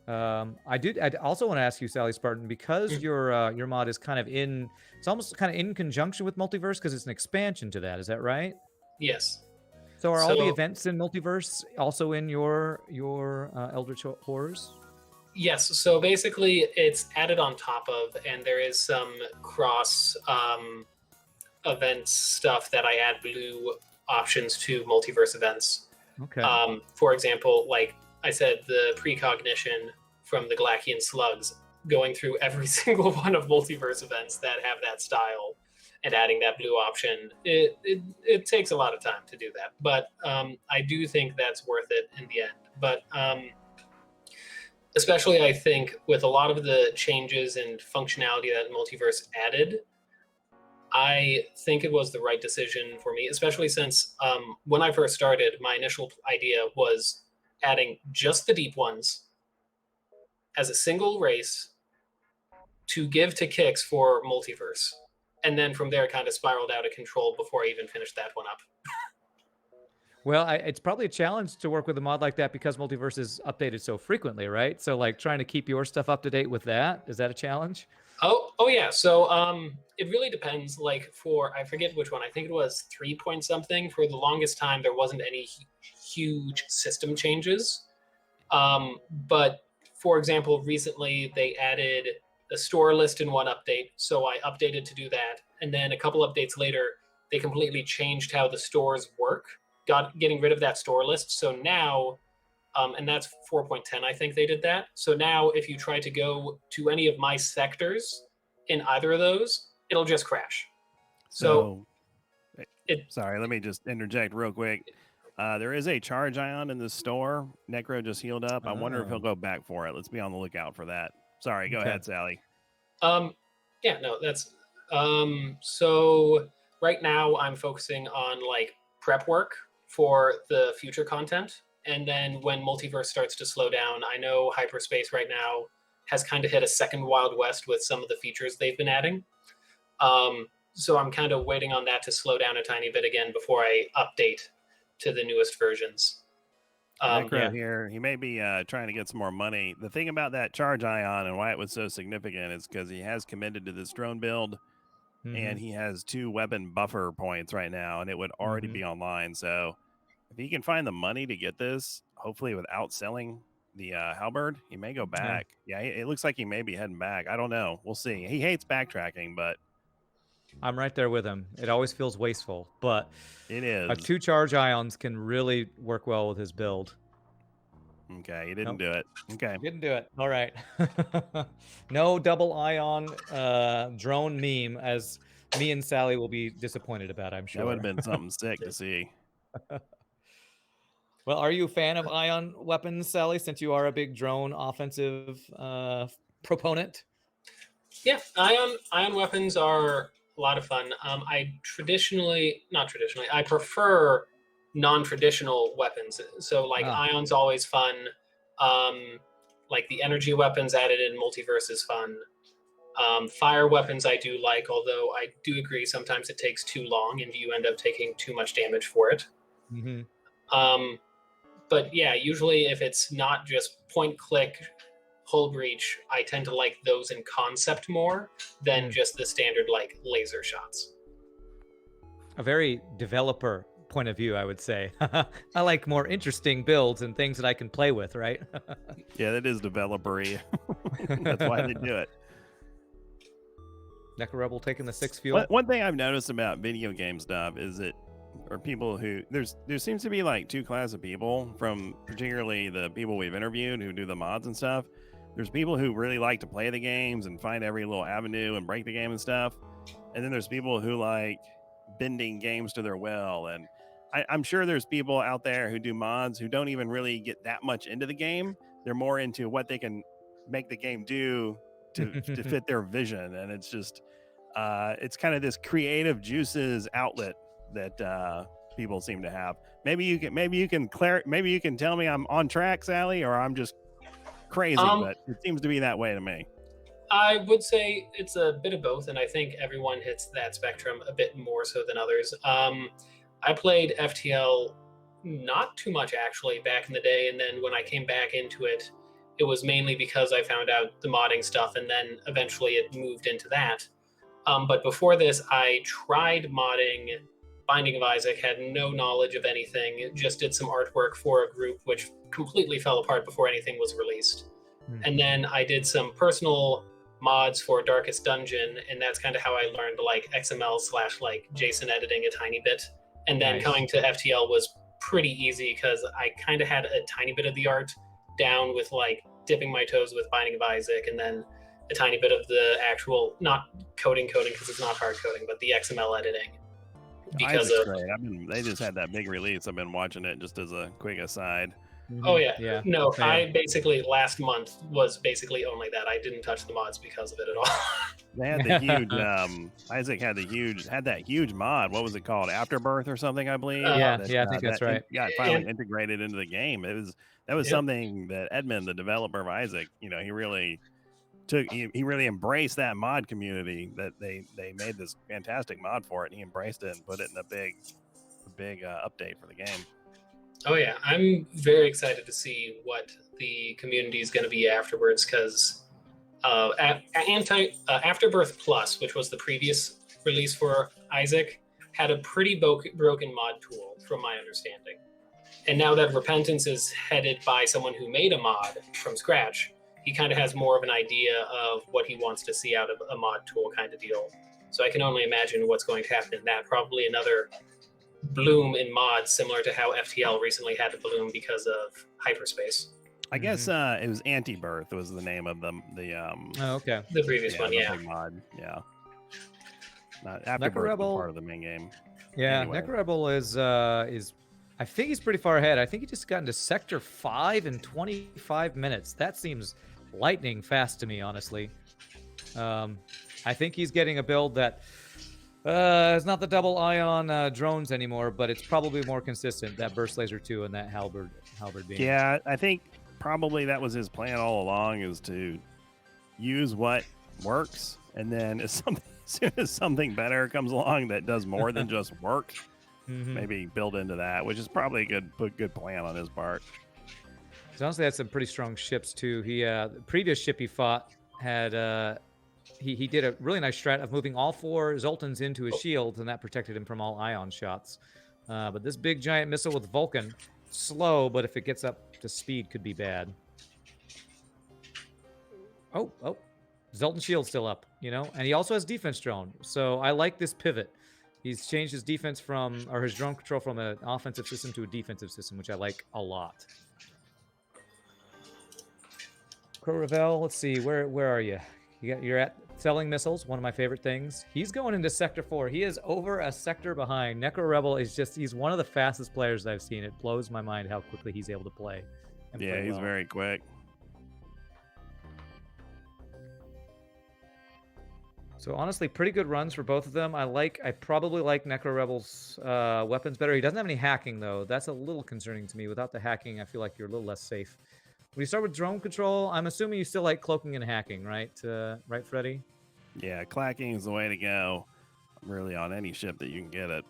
I also want to ask you, Sally Spartan, because your mod is kind of it's almost kind of in conjunction with Multiverse because it's an expansion to that. Is that right? Yes. So are all the events in Multiverse also in your Eldritch Horrors? Yes. So basically, it's added on top of, and there is some cross event stuff that I add blue options to Multiverse events. Okay. For example, like I said, the precognition from the Glacian slugs, going through every single one of Multiverse events that have that style and adding that blue option, it takes a lot of time to do that. But I do think that's worth it in the end. But especially, I think, with a lot of the changes and functionality that Multiverse added, I think it was the right decision for me, especially since when I first started, my initial idea was adding just the deep ones as a single race to give to Kix for Multiverse. And then from there, kind of spiraled out of control before I even finished that one up. Well, it's probably a challenge to work with a mod like that because Multiverse is updated so frequently, right? So, like, trying to keep your stuff up to date with that, is that a challenge? Oh yeah. So it really depends. Like I forget which one. I think it was 3 point something. For the longest time, there wasn't any huge system changes. But for example, recently they added a store list in one update, so I updated to do that. And then a couple updates later, they completely changed how the stores work, getting rid of that store list. So now, and that's 4.10, I think they did that. So now if you try to go to any of my sectors in either of those, it'll just crash. So sorry, let me just interject real quick. There is a charge ion in the store. Necro just healed up. I wonder if he'll go back for it. Let's be on the lookout for that. Sorry, go ahead, Sally. Yeah, no, that's so right now I'm focusing on like prep work for the future content. And then when Multiverse starts to slow down, I know Hyperspace right now has kind of hit a second Wild West with some of the features they've been adding. So I'm kind of waiting on that to slow down a tiny bit again before I update to the newest versions. Necro here, he may be trying to get some more money. The thing about that charge ion and why it was so significant is because he has committed to this drone build, and he has 2 weapon buffer points right now, and it would already be online. So if he can find the money to get this, hopefully without selling the halberd, he may go back. Yeah, it looks like he may be heading back. I don't know. We'll see. He hates backtracking, but I'm right there with him. It always feels wasteful, but it is. 2 charge ions can really work well with his build. Okay, you didn't Nope. do it. Okay. Didn't do it. All right. No double ion drone meme, as me and Sally will be disappointed about, I'm sure. That would have been something sick to see. Well, are you a fan of ion weapons, Sally, since you are a big drone offensive proponent? Yeah, ion weapons are a lot of fun. I prefer non-traditional weapons. So like ion's always fun. Like the energy weapons added in multiverse is fun. Fire weapons I do like, although I do agree sometimes it takes too long and you end up taking too much damage for it. Mm-hmm. But yeah, usually if it's not just point click hull breach, I tend to like those in concept more than just the standard like laser shots. A very developer point of view, I would say. I like more interesting builds and things that I can play with, right? Yeah, that is developer-y. That's why they do it. Necrorebel taking the 6 fuel. One thing I've noticed about video game stuff is that, or people who, there seems to be like two classes of people, from particularly the people we've interviewed who do the mods and stuff. There's people who really like to play the games and find every little avenue and break the game and stuff. And then there's people who like bending games to their will. And I'm sure there's people out there who do mods who don't even really get that much into the game. They're more into what they can make the game do to fit their vision. And it's just, it's kind of this creative juices outlet that people seem to have. Maybe you can tell me I'm on track, Sally, or I'm just crazy, but it seems to be that way to me. I would say it's a bit of both, and I think everyone hits that spectrum a bit more so than others. I played FTL not too much actually back in the day, and then when I came back into it, it was mainly because I found out the modding stuff, and then eventually it moved into that. But before this, I tried modding Binding of Isaac, had no knowledge of anything, just did some artwork for a group, which completely fell apart before anything was released. And then I did some personal mods for Darkest Dungeon, and that's kind of how I learned like XML / like JSON editing a tiny bit. And then coming to FTL was pretty easy because I kind of had a tiny bit of the art down with like dipping my toes with Binding of Isaac, and then a tiny bit of the actual, not coding because it's not hard coding, but the XML editing. Because Isaac's great. They just had that big release. I've been watching it just as a quick aside. Oh yeah. No, I basically last month was basically only that. I didn't touch the mods because of it at all. They had the huge Isaac had that huge mod. What was it called? Afterbirth or something, I believe. I think that's right. Got finally integrated into the game. That was something that Edmund, the developer of Isaac, he really embraced that mod community, that they made this fantastic mod for it, and he embraced it and put it in a big update for the game. Oh yeah, I'm very excited to see what the community is going to be afterwards, because Afterbirth Plus, which was the previous release for Isaac, had a pretty broken mod tool from my understanding. And now that Repentance is headed by someone who made a mod from scratch, he kind of has more of an idea of what he wants to see out of a mod tool kind of deal. So I can only imagine what's going to happen in that. Probably another bloom in mods, similar to how FTL recently had to bloom because of hyperspace. I guess it was Anti-Birth was the name of the previous one, mod, Not Afterbirth was part of the main game. Yeah, anyway. Necrorebel is I think he's pretty far ahead. I think he just got into Sector 5 in 25 minutes. That seems lightning fast to me, honestly. I think he's getting a build that it's not the double ion drones anymore, but it's probably more consistent. That Burst Laser 2 and that halberd beam. Yeah, I think probably that was his plan all along, is to use what works, and then as soon as something better comes along that does more than just work, maybe build into that, which is probably a good plan on his part. He's honestly had some pretty strong ships too. The previous ship he fought had he did a really nice strat of moving all 4 Zoltans into his shields, and that protected him from all ion shots. But this big giant missile with Vulcan, slow, but if it gets up to speed, could be bad. Oh, Zoltan shield's still up, and he also has defense drone. So I like this pivot. He's changed his defense his drone control from an offensive system to a defensive system, which I like a lot. Crowrevell, let's see, where are you? You're at selling missiles, one of my favorite things. He's going into Sector 4. He is over a sector behind. Necrorebel is he's one of the fastest players I've seen. It blows my mind how quickly he's able to play. Yeah, he's very quick. So honestly, pretty good runs for both of them. I probably like Necrorebel's weapons better. He doesn't have any hacking though. That's a little concerning to me. Without the hacking, I feel like you're a little less safe. When you start with drone control, I'm assuming you still like cloaking and hacking, right? Right, Freddy? Yeah, clacking is the way to go. Really, on any ship that you can get it.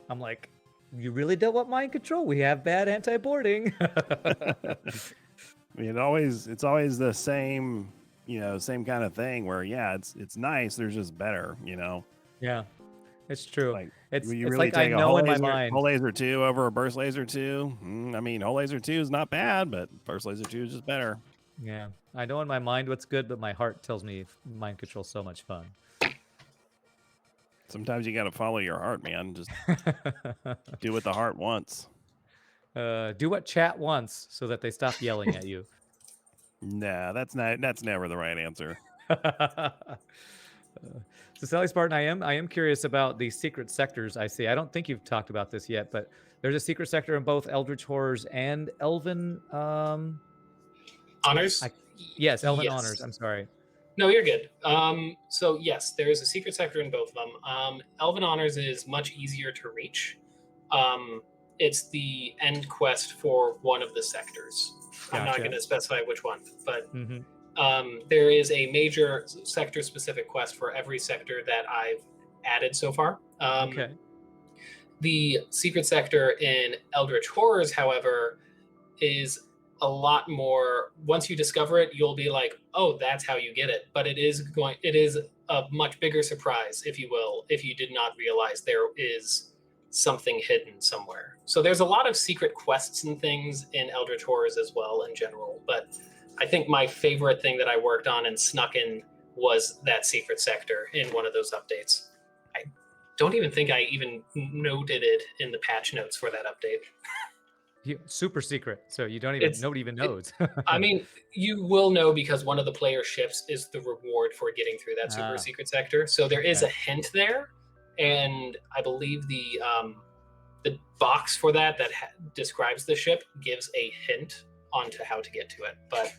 I'm like, you really don't want mind control? We have bad anti-boarding. I mean, it's always the same, same kind of thing where, yeah, it's nice. There's just better, Yeah, it's true. Like, it's really like I know in my mind. Whole laser 2 over a burst laser 2. I mean, whole laser 2 is not bad, but burst laser 2 is just better. Yeah, I know in my mind what's good, but my heart tells me mind control's so much fun. Sometimes you got to follow your heart, man. Just do what the heart wants. Do what chat wants so that they stop yelling at you. Nah, that's never the right answer. So Sally Spartan, I am curious about the secret sectors I see. I don't think you've talked about this yet, but there's a secret sector in both Eldritch Horrors and Elven Honors? Yes, Elven Honors. I'm sorry. No, you're good. So yes, there is a secret sector in both of them. Elven Honors is much easier to reach. It's the end quest for one of the sectors. Gotcha. I'm not going to specify which one, but there is a major sector-specific quest for every sector that I've added so far. Okay. The secret sector in Eldritch Horrors, however, is a lot more. Once you discover it, you'll be like, "Oh, that's how you get it." But it is a much bigger surprise, if you will, if you did not realize there is something hidden somewhere. So there's a lot of secret quests and things in Eldritch Horrors as well in general. But I think my favorite thing that I worked on and snuck in was that secret sector in one of those updates. I don't even think I even noted it in the patch notes for that update. Super secret, so you don't even nobody even knows. I mean, you will know because one of the player ships is the reward for getting through that super secret sector. So there is a hint there, and I believe the box for that describes the ship gives a hint onto how to get to it. But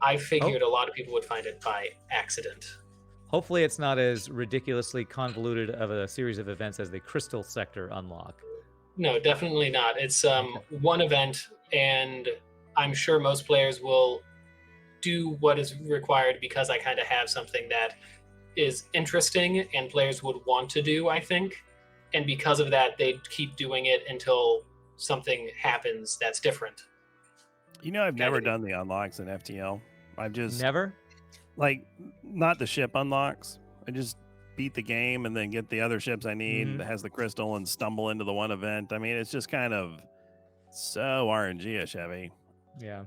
I figured a lot of people would find it by accident. Hopefully, it's not as ridiculously convoluted of a series of events as the Crystal Sector unlock. No, definitely not. It's one event, and I'm sure most players will do what is required because I kind of have something that is interesting and players would want to do, I think. And because of that, they keep doing it until something happens that's different. I've never done the unlocks in FTL. I've just... Never? Like, not the ship unlocks. I just beat the game and then get the other ships I need that has the crystal and stumble into the one event. I mean, it's just kind of so RNG-ish heavy. Yeah.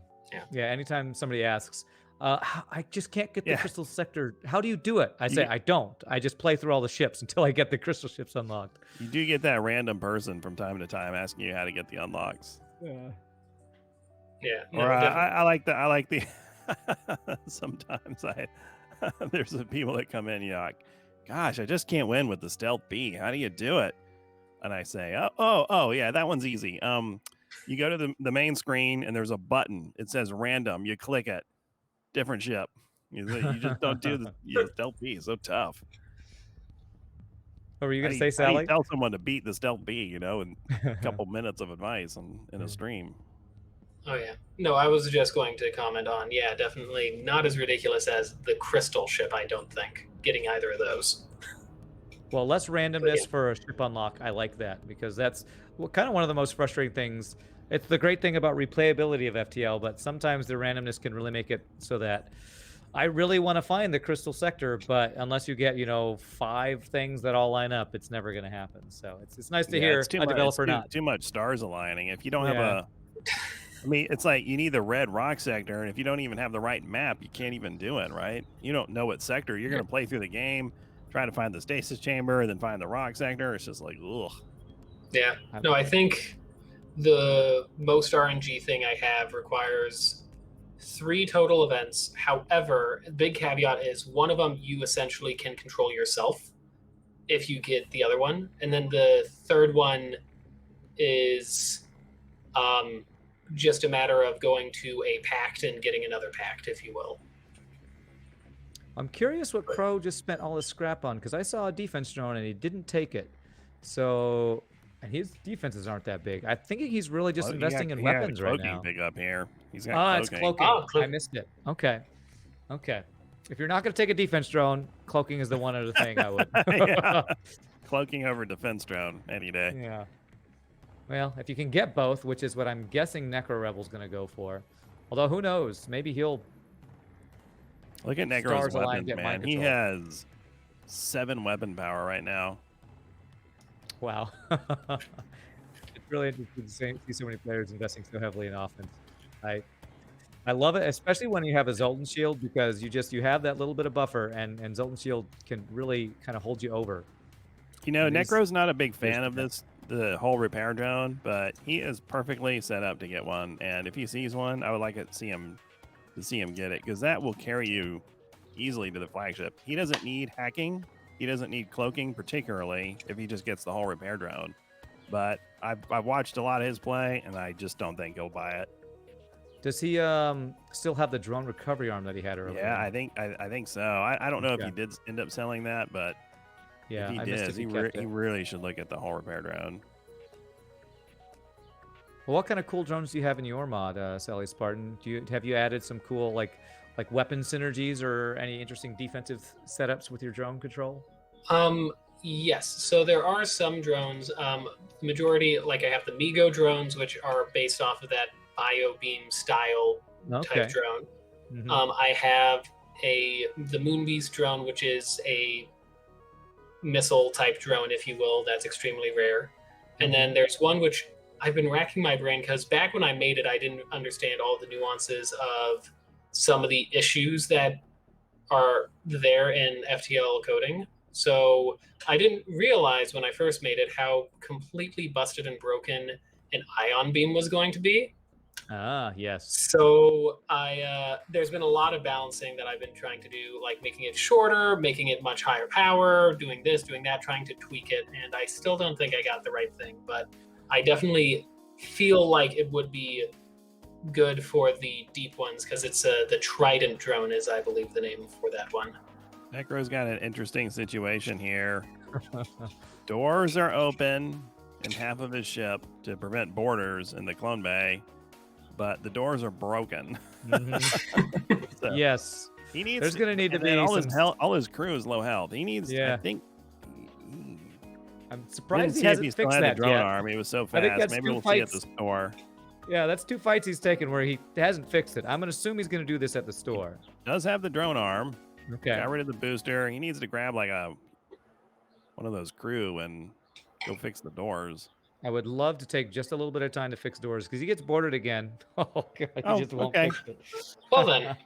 Anytime somebody asks, I just can't get the crystal sector. How do you do it? I say, I don't. I just play through all the ships until I get the crystal ships unlocked. You do get that random person from time to time asking you how to get the unlocks. Yeah. Or I like the sometimes there's some people that come in, like, gosh, I just can't win with the stealth B. How do you do it? And I say, oh yeah, that one's easy. You go to the main screen and there's a button. It says random. You click it. Different ship. You just don't do the stealth B. It's so tough. What were you going to say, Sally? How do you tell someone to beat the stealth B, in a couple minutes of advice in a stream? Oh, yeah. No, I was just going to comment on, definitely not as ridiculous as the crystal ship, I don't think, getting either of those. Well, less randomness for a ship unlock. I like that because that's kind of one of the most frustrating things. It's the great thing about replayability of FTL, but sometimes the randomness can really make it so that I really want to find the crystal sector, but unless you get, 5 things that all line up, it's never going to happen. So it's nice to hear a developer not. Too much stars aligning. If you don't have I mean, it's like you need the red rock sector, and if you don't even have the right map, you can't even do it, right? You don't know what sector. You're going to play through the game, try to find the stasis chamber, and then find the rock sector. It's just like, ugh. Yeah. No, I think the most RNG thing I have requires 3 total events. However, the big caveat is one of them you essentially can control yourself if you get the other one. And then the third one is just a matter of going to a pact and getting another pact, if you will. I'm curious what Crow just spent all his scrap on, because I saw a defense drone and he didn't take it. So, and his defenses aren't that big. I think he's really just investing in weapons right now. Big up here. He's got it's cloaking. I missed it. Okay. If you're not going to take a defense drone, cloaking is the one other thing I would. Yeah. Cloaking over defense drone any day. Yeah. Well, if you can get both, which is what I'm guessing Necrorebel's going to go for. Although, who knows? Maybe he'll... Look at Necro's weapons, man. He has 7 weapon power right now. Wow. It's really interesting to see so many players investing so heavily in offense. I love it, especially when you have a Zoltan shield, because you have that little bit of buffer, and Zoltan shield can really kind of hold you over. You know, Necro's not a big fan of the whole repair drone, but he is perfectly set up to get one. And if he sees one, I would like to see him get it, because that will carry you easily to the flagship. He doesn't need hacking. He doesn't need cloaking, particularly if he just gets the whole repair drone. But I've watched a lot of his play, and I just don't think he'll buy it. Does he still have the drone recovery arm that he had earlier? Yeah, I think so. I don't know if he did end up selling that, but yeah, if he did, he really should look at the whole repair drone. Well, what kind of cool drones do you have in your mod, Sally Spartan? Have you added some cool like weapon synergies or any interesting defensive setups with your drone control? Yes. So there are some drones. The majority, like I have the Migo drones, which are based off of that BioBeam style type drone. Mm-hmm. I have the Moonbeast drone, which is a missile type drone, if you will. That's extremely rare. And then there's one which I've been racking my brain, because back when I made it, I didn't understand all the nuances of some of the issues that are there in FTL coding. So I didn't realize when I first made it how completely busted and broken an ion beam was going to be. Ah, yes. So there's been a lot of balancing that I've been trying to do, like making it shorter, making it much higher power, doing this, doing that, trying to tweak it. And I still don't think I got the right thing, but I definitely feel like it would be good for the deep ones, because it's the Trident drone is, I believe, the name for that one. Necro's got an interesting situation here. Doors are open in half of his ship to prevent boarders in the clone bay, but the doors are broken. Mm-hmm. So yes. He needs. There's going to need to be all his crew is low health. He needs. Yeah. I think. I'm surprised he hasn't fixed that drone yet. Arm. He was so fast. Maybe we'll see at the store. Yeah, that's 2 fights he's taken where he hasn't fixed it. I'm going to assume he's going to do this at the store. Does have the drone arm. Okay. Got rid of the booster. He needs to grab like one of those crew and go fix the doors. I would love to take just a little bit of time to fix doors, because he gets boarded again. Oh, God, he just won't fix it. Well, then.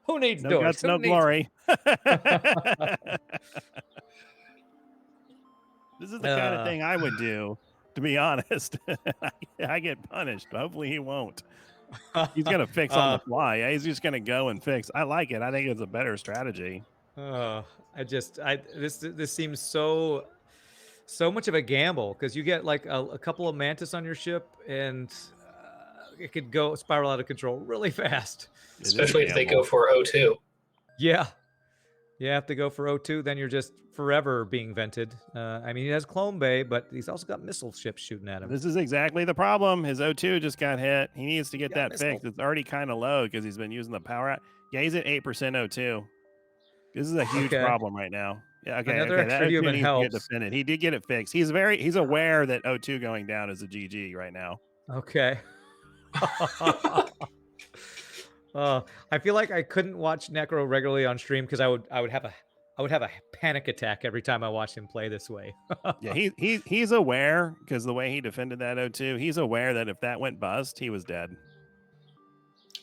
Who needs No doors? guts, no glory. This is the kind of thing I would do, to be honest. I get punished. Hopefully he won't. He's going to fix on the fly. Yeah, he's just going to go and fix. I like it. I think it's a better strategy. This seems so much of a gamble, because you get like a couple of Mantis on your ship, and it could go spiral out of control really fast. Especially if they go for O2. Yeah. You have to go for O2, then you're just forever being vented. I mean, he has Clone Bay, but he's also got missile ships shooting at him. This is exactly the problem. His O2 just got hit. He needs to get that fixed. It's already kind of low because he's been using the power out. Yeah, he's at 8% O2. This is a huge problem right now. Yeah, okay. Another extra human helps. He did get it fixed. He's aware that O2 going down is a GG right now. Okay. I feel like I couldn't watch Necro regularly on stream, because I would have a panic attack every time I watched him play this way. Yeah, he's aware, because the way he defended that O2, he's aware that if that went bust, he was dead.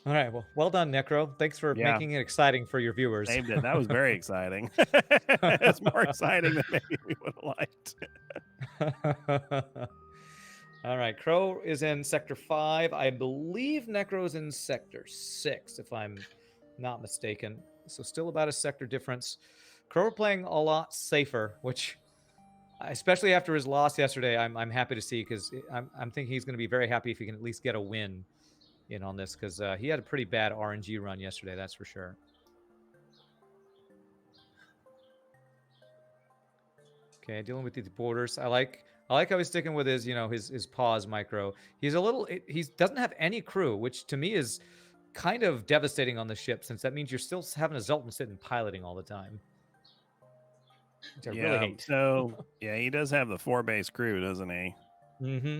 All right, well done, Necro. Thanks for making it exciting for your viewers. Saved it. That was very exciting. It's more exciting than maybe we would have liked. All right, Crow is in Sector 5. I believe Necro is in Sector 6, if I'm not mistaken. So still about a sector difference. Crow are playing a lot safer, which, especially after his loss yesterday, I'm happy to see, because I'm thinking he's going to be very happy if he can at least get a win in on this, because he had a pretty bad RNG run yesterday, that's for sure. Okay, dealing with these borders. I like how he's sticking with his, his pause micro. He's a little, he doesn't have any crew, which to me is kind of devastating on the ship, since that means you're still having a Zoltan sitting piloting all the time, which I really hate. So yeah, he does have the 4-base crew, doesn't he? Mm-hmm.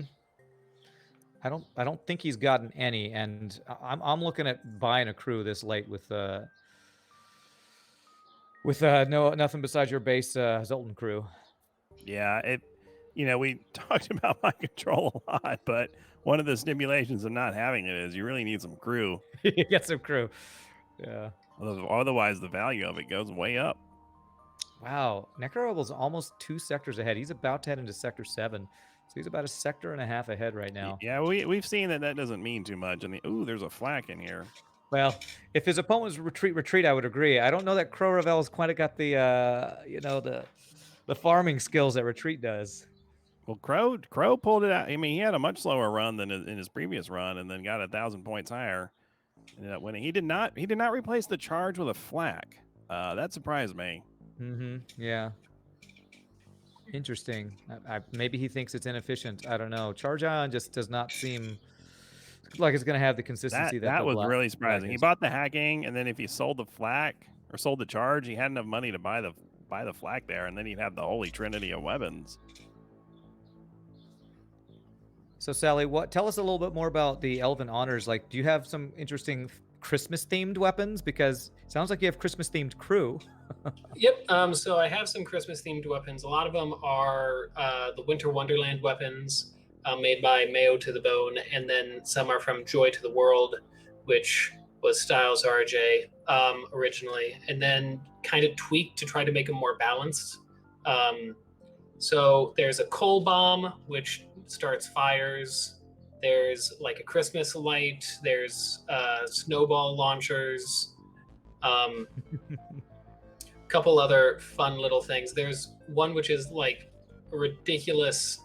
I don't think he's gotten any, and I'm looking at buying a crew this late with nothing besides your base Zoltan crew. Yeah, we talked about mind control a lot, but one of the stipulations of not having it is you really need some crew. You get some crew. Yeah. Otherwise, the value of it goes way up. Wow, Necrorebel's almost 2 sectors ahead. He's about to head into Sector 7, so he's about a sector and a half ahead right now. Yeah, we've seen that doesn't mean too much. And there's a flak in here. Well, if his opponent was retreat, I would agree. I don't know that Crowrevell's quite got the the farming skills that retreat does. Well, Crow pulled it out. I mean, he had a much slower run than in his previous run, and then got 1,000 points higher. Ended up winning. He did not replace the charge with a flak. That surprised me. Mm-hmm. Yeah. Interesting. Maybe he thinks it's inefficient. I don't know. Charge ion just does not seem like it's going to have the consistency that was really surprising. He bought the hacking, and then if he sold the flak or sold the charge, he had enough money to buy the flak there, and then he'd have the holy trinity of weapons. So Sally, tell us a little bit more about the Elven Honors. Like, do you have some interesting Christmas-themed weapons? Because it sounds like you have Christmas-themed crew. Yep. So I have some Christmas-themed weapons. A lot of them are the Winter Wonderland weapons made by Mayo to the Bone, and then some are from Joy to the World, which was Styles RJ originally, and then kind of tweaked to try to make them more balanced. So there's a coal bomb, which starts fires. There's like a Christmas light. There's snowball launchers. Couple other fun little things. There's one which is like a ridiculous.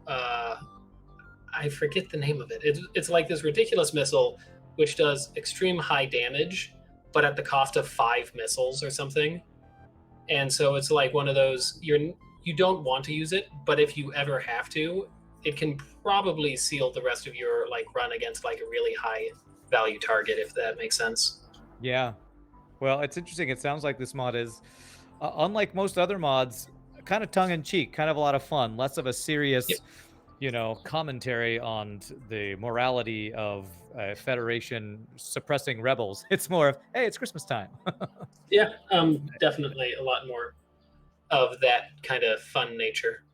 I forget the name of it. It's like this ridiculous missile which does extreme high damage, but at the cost of 5 missiles or something. And so it's like one of those you don't want to use it, but if you ever have to, it can probably seal the rest of your run against like a really high value target, if that makes sense. Yeah. Well, it's interesting. It sounds like this mod is, unlike most other mods, kind of tongue-in-cheek, kind of a lot of fun, less of a serious, commentary on the morality of Federation suppressing rebels. It's more of, hey, it's Christmas time. Yeah, definitely a lot more of that kind of fun nature.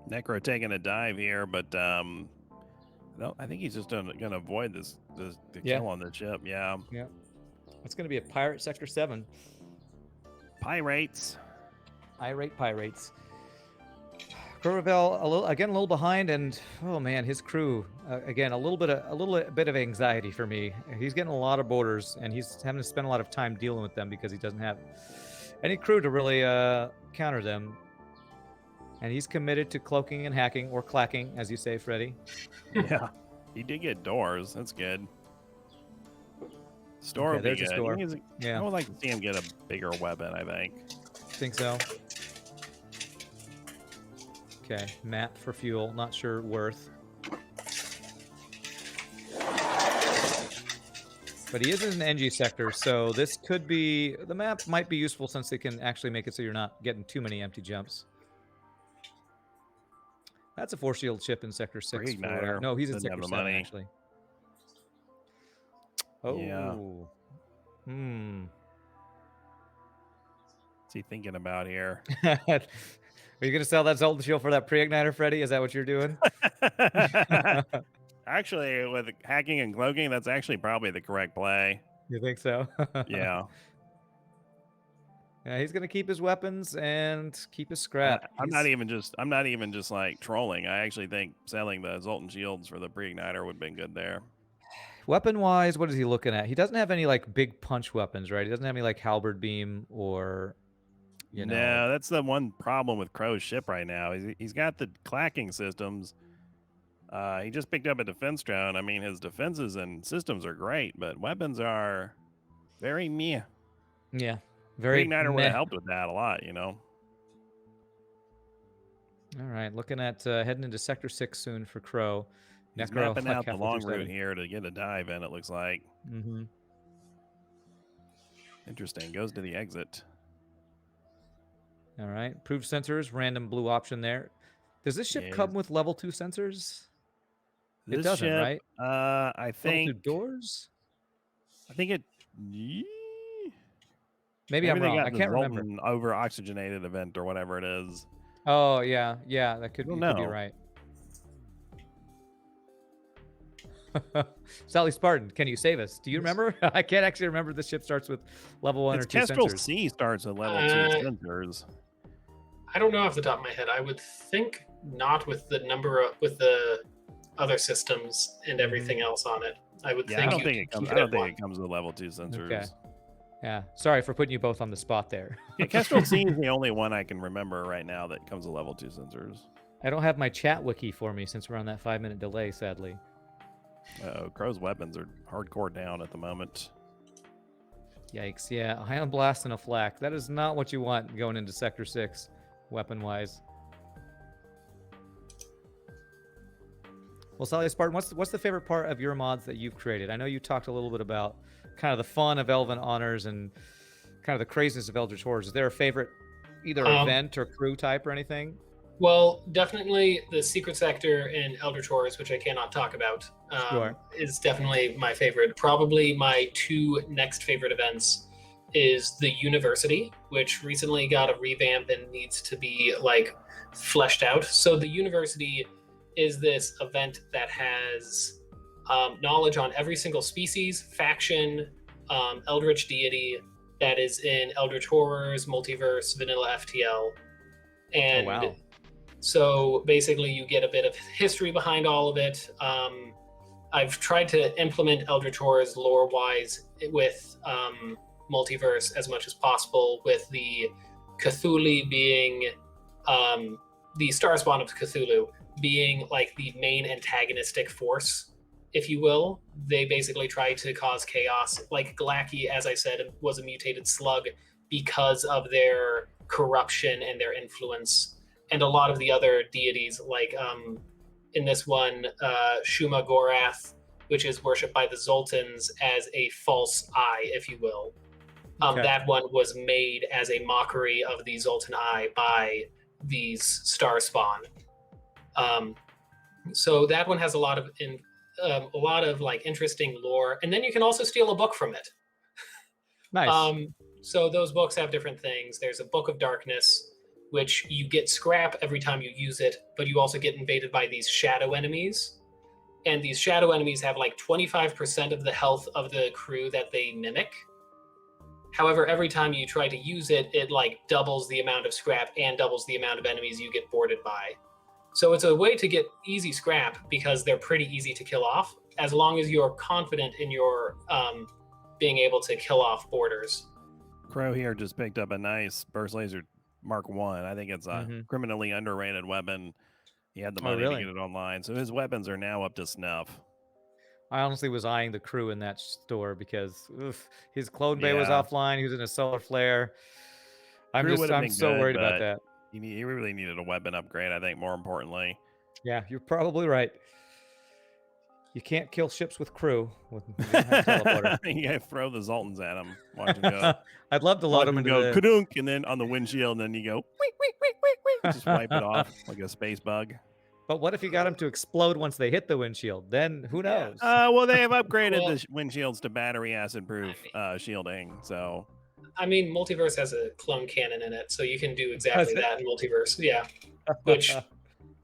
Necro taking a dive here, but no, I think he's just going to avoid the kill on the ship. Yeah. Yeah. It's going to be a pirate Sector 7. Pirates. Irate pirates. Crowrevell a little behind, and oh man, his crew again a little bit of anxiety for me. He's getting a lot of borders, and he's having to spend a lot of time dealing with them because he doesn't have any crew to really counter them. And he's committed to cloaking and hacking, or clacking, as you say, Freddy. Yeah, he did get doors. That's good. Store there's a store. I would like to see him get a bigger weapon, I think so. Okay, map for fuel. Not sure worth. But he is in an NG sector, so this could be... The map might be useful since they can actually make it so you're not getting too many empty jumps. That's a 4-shield ship in Sector 6. No, he's in Sector 7, actually. Oh. Yeah. What's he thinking about here? Are you going to sell that Zoltan shield for that pre-igniter, Freddy? Is that what you're doing? Actually, with hacking and cloaking, that's actually probably the correct play. You think so? Yeah. Yeah, he's gonna keep his weapons and keep his scrap. I'm not even just like trolling. I actually think selling the Zoltan shields for the pre-igniter would have been good there. Weapon-wise, what is he looking at? He doesn't have any like big punch weapons, right? He doesn't have any like halberd beam or, you know. No, that's the one problem with Crow's ship right now. He's got the clacking systems. He just picked up a defense drone. I mean, his defenses and systems are great, but weapons are very meh. Yeah, very Pre-igniter would meh. have helped with that a lot, you know. All right, looking at heading into Sector 6 soon for Crow. He's Necro, mapping like out the halfway long through route seven. here to get a dive in, it looks like. Mm-hmm. Interesting. Goes to the exit. All right, approved sensors, random blue option there. Does this ship Yeah, come with level 2 sensors? It This doesn't, ship, right? I Level 2 think doors? I think it. Maybe I'm they wrong. got I the can't remember. Zoltan over oxygenated event or whatever it is. Oh, yeah, that could, don't you could be know. right. Sally Spartan, can you save us? Do you remember? I can't actually remember the ship starts with level 1 It's or 2 Kestrel sensors. C starts at level 2 sensors. I don't know off the top of my head. I would think not with the number of, with the other systems and everything else on it. I would Yeah, think I don't you think could it comes. keep I don't at think one. it comes with level 2 sensors. Okay. Yeah, sorry for putting you both on the spot there. Yeah, Kestrel C is the only one I can remember right now that comes with level 2 sensors. I don't have my chat wiki for me since we're on that 5-minute delay, sadly. Crow's weapons are hardcore down at the moment. Yikes, yeah. A Ion Blast and a Flak. That is not what you want going into Sector 6, weapon-wise. Well, Sally Spartan, what's the favorite part of your mods that you've created? I know you talked a little bit about kind of the fun of Elven Honors and kind of the craziness of Eldritch Horrors. Is there a favorite either event or crew type or anything? Well, definitely the Secret Sector in Eldritch Horrors, which I cannot talk about, Sure. is definitely my favorite. Probably my two next favorite events is the University, which recently got a revamp and needs to be like fleshed out. So the University is this event that has knowledge on every single species, faction, Eldritch deity that is in Eldritch Horrors, Multiverse, Vanilla FTL. And wow. so basically you get a bit of history behind all of it. I've tried to implement Eldritch Horrors lore-wise with Multiverse as much as possible, with the Cthulhu being the Starspawn of Cthulhu being like the main antagonistic force, if you will. They basically try to cause chaos. Like Galaki, as I said, was a mutated slug because of their corruption and their influence. And a lot of the other deities, like in this one, Shuma Gorath, which is worshipped by the Zoltans as a false eye, if you will. Okay. That one was made as a mockery of the Zoltan eye by these star spawn. So that one has a lot of like interesting lore, and then you can also steal a book from it. Nice. So those books have different things. There's a Book of Darkness, which you get scrap every time you use it, but you also get invaded by these shadow enemies. And these shadow enemies have like 25% of the health of the crew that they mimic. However, every time you try to use it, it like doubles the amount of scrap and doubles the amount of enemies you get boarded by. So it's a way to get easy scrap because they're pretty easy to kill off, as long as you're confident in your being able to kill off boarders. Crow here just picked up a nice burst laser Mark 1. I think it's a criminally underrated weapon. He had the money to get it online, so his weapons are now up to snuff. I honestly was eyeing the crew in that store because his clone bay was offline. He was in a solar flare. I'm so worried about that. He really needed a weapon upgrade, I think, more importantly. Yeah, you're probably right. You can't kill ships with crew. You gotta throw the Zoltans at him. Watch him go. I'd love to load him into go kadunk, and then on the windshield, and then you go just wipe it off like a space bug. But what if you got them to explode once they hit the windshield? Then who knows? Well, they have upgraded the windshields to battery acid-proof shielding. So, I mean, Multiverse has a clone cannon in it, so you can do exactly that in Multiverse. Yeah, which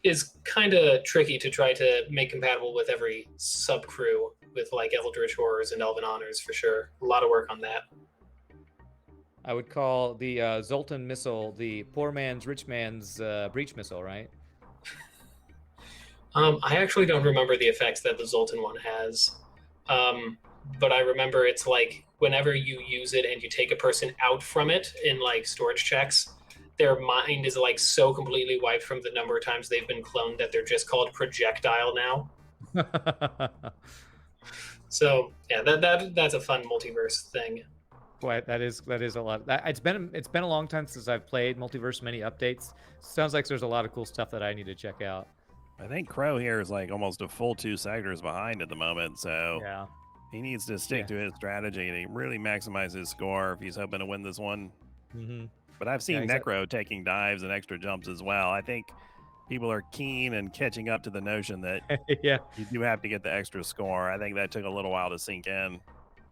is kind of tricky to try to make compatible with every sub crew with like Eldritch Horrors and Elven Honors for sure. A lot of work on that. I would call the Zoltan missile the poor man's rich man's breach missile, right? I actually don't remember the effects that the Zoltan one has. But I remember it's like whenever you use it and you take a person out from it in like storage checks, their mind is like so completely wiped from the number of times they've been cloned that they're just called projectile now. So yeah, that's a fun multiverse thing. Boy, that is a lot. It's been a long time since I've played Multiverse. Many updates. Sounds like there's a lot of cool stuff that I need to check out. I think Crow here is like almost a full 2 sectors behind at the moment, so yeah, he needs to stick to his strategy and really maximize his score if he's hoping to win this one. But I've seen Necro taking dives and extra jumps as well. I think people are keen and catching up to the notion that you do have to get the extra score. I think that took a little while to sink in.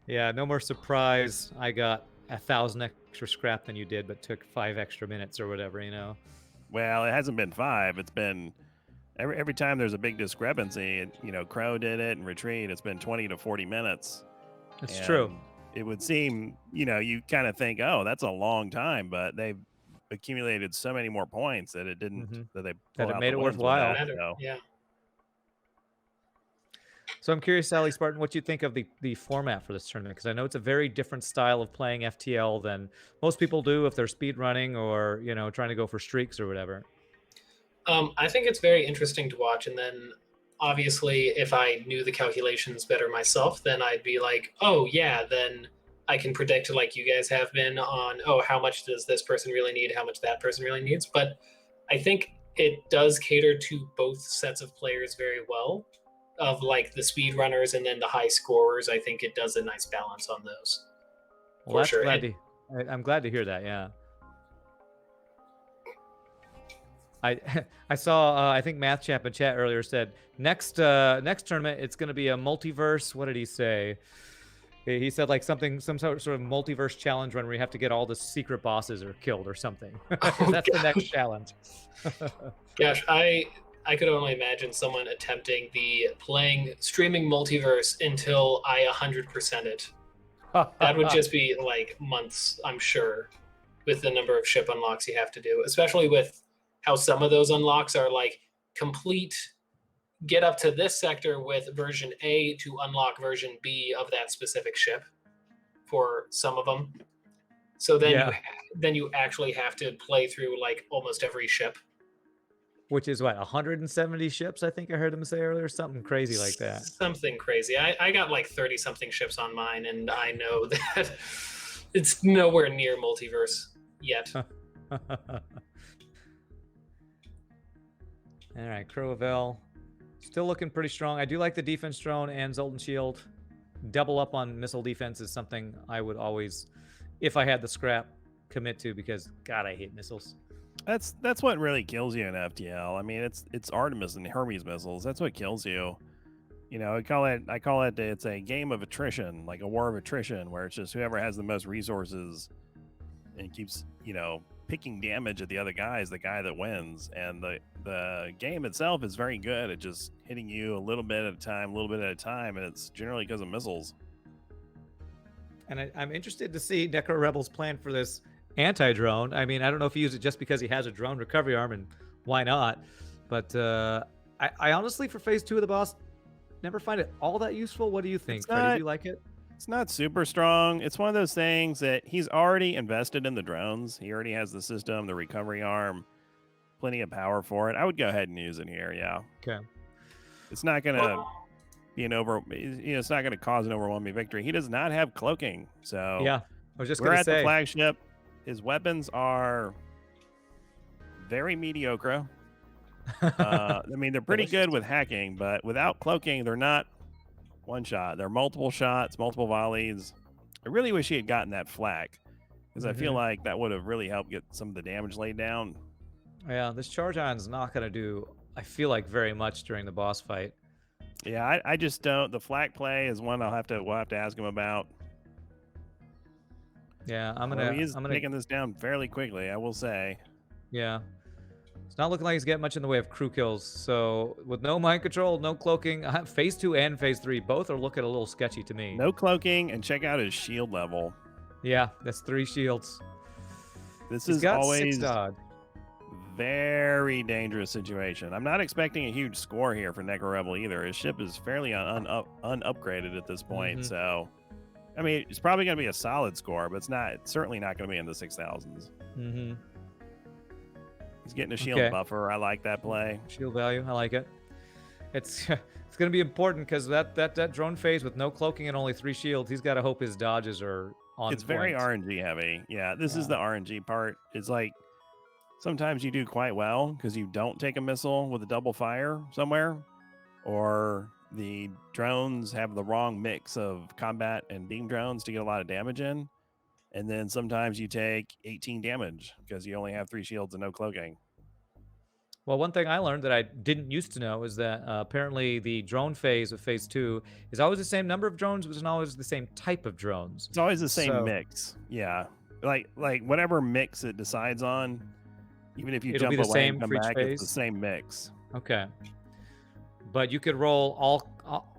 Yeah, no more surprise. I got 1,000 extra scrap than you did, but took 5 extra minutes or whatever, you know. Well, it hasn't been 5. It's been every time there's a big discrepancy. You know, Crow did it and Retreat. It's been 20 to 40 minutes. That's true. It would seem, you know, you kind of think, oh, that's a long time, but they've accumulated so many more points that it didn't that it made it worthwhile. Yeah. So I'm curious, Sally Spartan, what you think of the format for this tournament, because I know it's a very different style of playing FTL than most people do if they're speed running or, you know, trying to go for streaks or whatever. I think it's very interesting to watch, and then obviously if I knew the calculations better myself, then I'd be like, oh yeah, then I can predict, like you guys have been, on, oh, how much does this person really need, how much that person really needs. But I think it does cater to both sets of players very well, of like the speed runners and then the high scorers. I think it does a nice balance on those. Well, I'm glad to hear that. Yeah. I saw I think Math Champ in chat earlier said next tournament it's going to be a multiverse. What did he say? He said like some sort of multiverse challenge run where you have to get all the secret bosses or killed or something. That's the next challenge. Gosh, I could only imagine someone attempting the streaming multiverse until I 100% it. That would just be like months, I'm sure, with the number of ship unlocks you have to do, especially with how some of those unlocks are like complete, get up to this sector with version A to unlock version B of that specific ship for some of them. So then you actually have to play through like almost every ship. Which is what, 170 ships, I think I heard him say earlier, something crazy like that. Something crazy. I got like 30 something ships on mine, and I know that it's nowhere near multiverse yet. All right, Crowrevell, still looking pretty strong. I do like the defense drone and Zoltan Shield. Double up on missile defense is something I would always, if I had the scrap, commit to, because God, I hate missiles. That's what really kills you in FTL. I mean, it's Artemis and Hermes missiles. That's what kills you. You know, I call it it's a game of attrition, like a war of attrition, where it's just whoever has the most resources and keeps, you know, picking damage at the other guy is the guy that wins. And the game itself is very good at just hitting you a little bit at a time, and it's generally because of missiles. And I'm interested to see Necrorebel's plan for this anti-drone. I mean, I don't know if he used it just because he has a drone recovery arm, and why not? But I honestly, for phase 2 of the boss, never find it all that useful. What do you think, Freddie? Do you like it? It's not super strong. It's one of those things that he's already invested in the drones. He already has the system, the recovery arm, plenty of power for it. I would go ahead and use it here. Yeah. Okay. It's not gonna be it's not gonna cause an overwhelming victory. He does not have cloaking, so yeah. I was just we're gonna at say the flagship. His weapons are very mediocre. I mean, they're pretty good with hacking, but without cloaking, they're not one shot. They're multiple shots, multiple volleys. I really wish he had gotten that flak, because I feel like that would have really helped get some of the damage laid down. Yeah, this charge on's not going to do, I feel like, very much during the boss fight. Yeah, I just don't. The flak play is one we'll have to ask him about. Yeah, I'm taking this down fairly quickly, I will say. Yeah. It's not looking like he's getting much in the way of crew kills. So with no mind control, no cloaking, phase 2 and phase 3 both are looking a little sketchy to me. No cloaking, and check out his shield level. Yeah, that's 3 shields. This He's is got 6 always dodge. very dangerous situation. I'm not expecting a huge score here for Necrorebel either. His ship is fairly unupgraded at this point, so I mean, it's probably going to be a solid score, but it's certainly not going to be in the 6,000s. He's getting a shield buffer. I like that play. Shield value, I like it. It's it's going to be important because that drone phase with no cloaking and only 3 shields, he's got to hope his dodges are on It's point. very RNG heavy. Yeah, this is the RNG part. It's like sometimes you do quite well because you don't take a missile with a double fire somewhere, or the drones have the wrong mix of combat and beam drones to get a lot of damage in. And then sometimes you take 18 damage because you only have 3 shields and no cloaking. Well, one thing I learned that I didn't used to know is that apparently the drone phase of phase 2 is always the same number of drones, but it's not always the same type of drones. It's always the same mix. Yeah. Like whatever mix it decides on, even if you jump away and come back, it's the same mix. Okay. But you could roll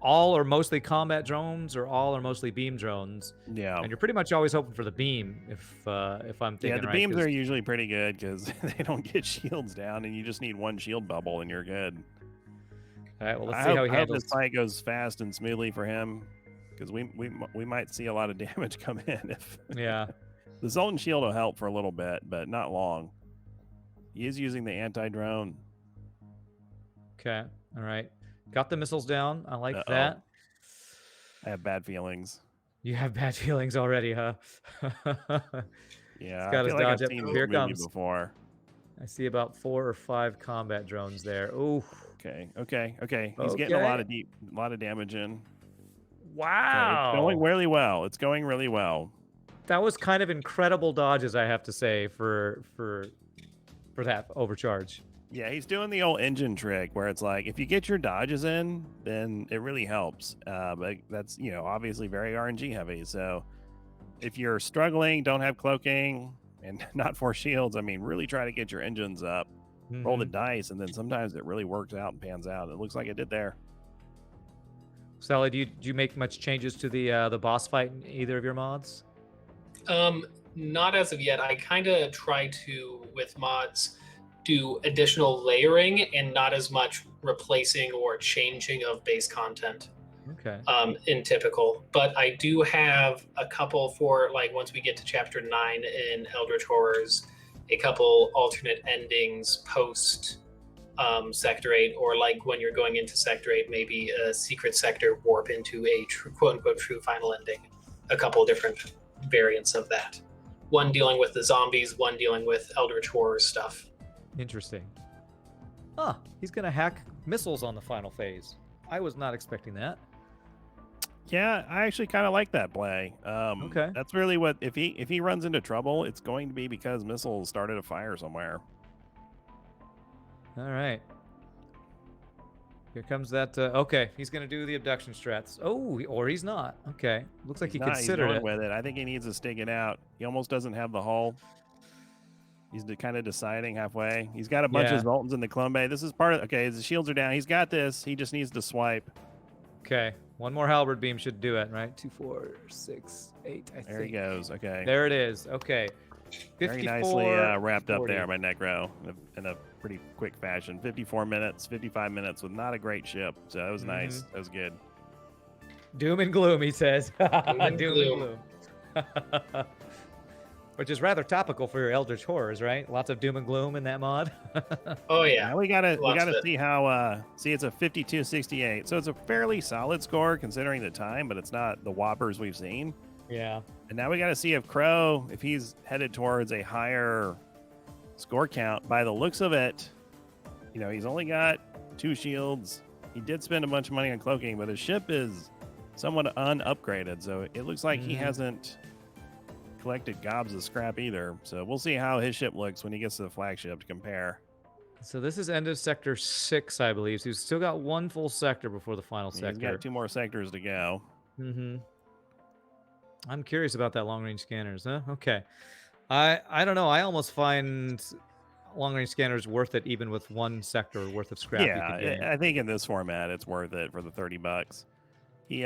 all or mostly combat drones or all or mostly beam drones. Yeah. And you're pretty much always hoping for the beam if I'm thinking right. Yeah, the beams are usually pretty good because they don't get shields down and you just need 1 shield bubble and you're good. All right, well, let's see how he handles. I hope this fight goes fast and smoothly for him because we might see a lot of damage come in. Yeah. The Zoltan shield will help for a little bit, but not long. He is using the anti-drone. Okay. All right. Got the missiles down. I like that. I have bad feelings. You have bad feelings already, huh? Yeah. He's got his dodge up. Here comes. Before. I see about 4 or 5 combat drones there. Ooh. Okay. He's getting a lot of damage in. Wow. Okay, it's going really well. It's going really well. That was kind of incredible dodges, I have to say, for that overcharge. Yeah, he's doing the old engine trick where it's like, if you get your dodges in, then it really helps. But that's, obviously very RNG heavy. So if you're struggling, don't have cloaking, and not 4 shields, I mean, really try to get your engines up, roll the dice, and then sometimes it really works out and pans out. It looks like it did there. Sally, do you make much changes to the boss fight in either of your mods? Not as of yet. I kind of try to, with mods, do additional layering and not as much replacing or changing of base content. Okay. In typical, but I do have a couple for like once we get to chapter 9 in Eldritch Horrors, a couple alternate endings post sector 8, or like when you're going into sector 8, maybe a secret sector warp into a quote unquote true final ending. A couple different variants of that. One dealing with the zombies, one dealing with Eldritch Horror stuff. Interesting. Huh, he's gonna hack missiles on the final phase. I was not expecting that. Yeah, I actually kind of like that play. Okay. That's really what, if he runs into trouble, it's going to be because missiles started a fire somewhere. All right. Here comes that. Okay, he's going to do the abduction strats. Oh, or he's not. Okay. Looks like he considered it. With it. I think he needs to stick it out. He almost doesn't have the hull. He's kind of deciding halfway. He's got a bunch of Zoltans in the Clumbe. This is part of... Okay, the shields are down. He's got this. He just needs to swipe. Okay. One more halberd beam should do it, right? 2, 4, 6, 8, I think. There he goes. Okay. There it is. Okay. 54, very nicely wrapped up there by Necro in a pretty quick fashion. 54 minutes, 55 minutes with not a great ship. So that was nice. That was good. Doom and gloom, he says. Doom and gloom. Which is rather topical for your Eldritch Horrors, right? Lots of doom and gloom in that mod. Oh yeah. Now we gotta see how it's a 52-68. So it's a fairly solid score considering the time, but it's not the whoppers we've seen. Yeah. And now we gotta see if he's headed towards a higher score count. By the looks of it, he's only got 2 shields. He did spend a bunch of money on cloaking, but his ship is somewhat unupgraded, so it looks like he hasn't collected gobs of scrap either. So we'll see how his ship looks when he gets to the flagship to compare. So this is end of sector 6, I believe. So he's still got 1 full sector before the final sector. He's got 2 more sectors to go. I'm curious about that long-range scanners, huh? Okay. I don't know. I almost find long-range scanners worth it even with 1 sector worth of scrap. Yeah, I think in this format it's worth it for the $30. He,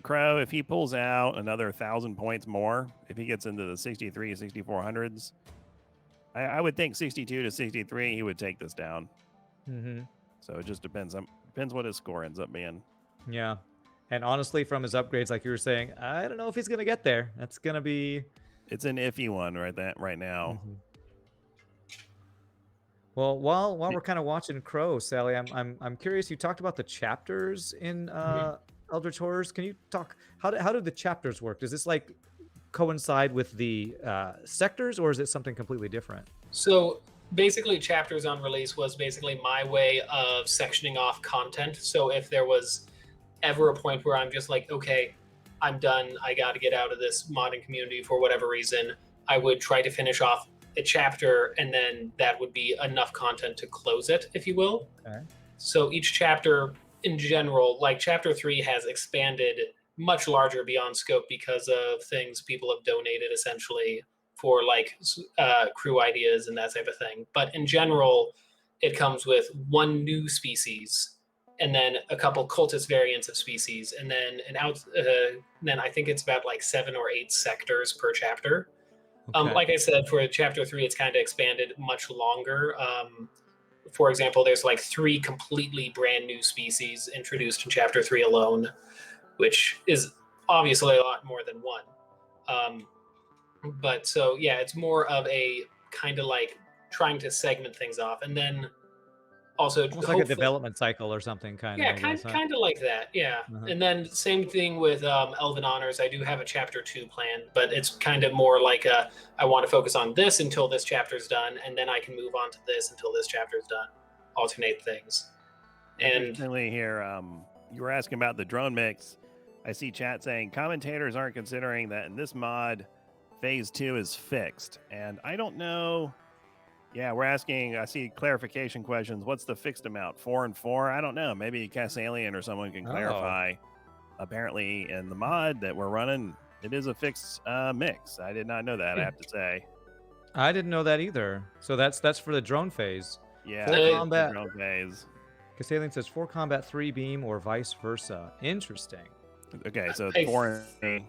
Crow, if he pulls out another 1,000 points more, if he gets into the 63, 6400s, I would think 62 to 63, he would take this down. Mm-hmm. So it just depends. Depends what his score ends up being. Yeah. And honestly, from his upgrades, like you were saying, I don't know if he's going to get there. That's going to be... It's an iffy one right now. Mm-hmm. Well, while we're kind of watching Crow, Sally, I'm curious. You talked about the chapters in Eldritch Horrors. Can you talk? How did the chapters work? Does this like coincide with the sectors, or is it something completely different? So basically, chapters on release was basically my way of sectioning off content. So if there was ever a point where I'm just like, okay, I'm done, I got to get out of this modding community for whatever reason, I would try to finish off a chapter, and then that would be enough content to close it, if you will. Okay. So each chapter in general, like chapter 3 has expanded much larger beyond scope because of things people have donated essentially for like crew ideas and that type of thing. But in general, it comes with one new species and then a couple cultist variants of species, and then then I think it's about like 7 or 8 sectors per chapter. Okay. Like I said, for chapter 3, it's kind of expanded much longer. For example, there's like 3 completely brand new species introduced in chapter 3 alone, which is obviously a lot more than one. But so, yeah, it's more of a kind of like trying to segment things off. And then also almost like a development cycle or something, kind of. Yeah, kind of like that. Yeah. And then same thing with Elven Honors. I do have a chapter 2 planned, but it's kind of more like I want to focus on this until this chapter's done, and then I can move on to this until this chapter's done. Alternate things. And Interestingly here, you were asking about the drone mix. I see chat saying commentators aren't considering that in this mod, phase 2 is fixed. And I don't know. Yeah, we're asking, I see clarification questions. What's the fixed amount? 4 and 4? I don't know. Maybe Cassalien or someone can clarify. Apparently, in the mod that we're running, it is a fixed mix. I did not know that, I have to say. I didn't know that either. So that's for the drone phase. Yeah, for combat. The drone phase. Cassalien says 4 combat, 3 beam, or vice versa. Interesting. Okay, so 4 and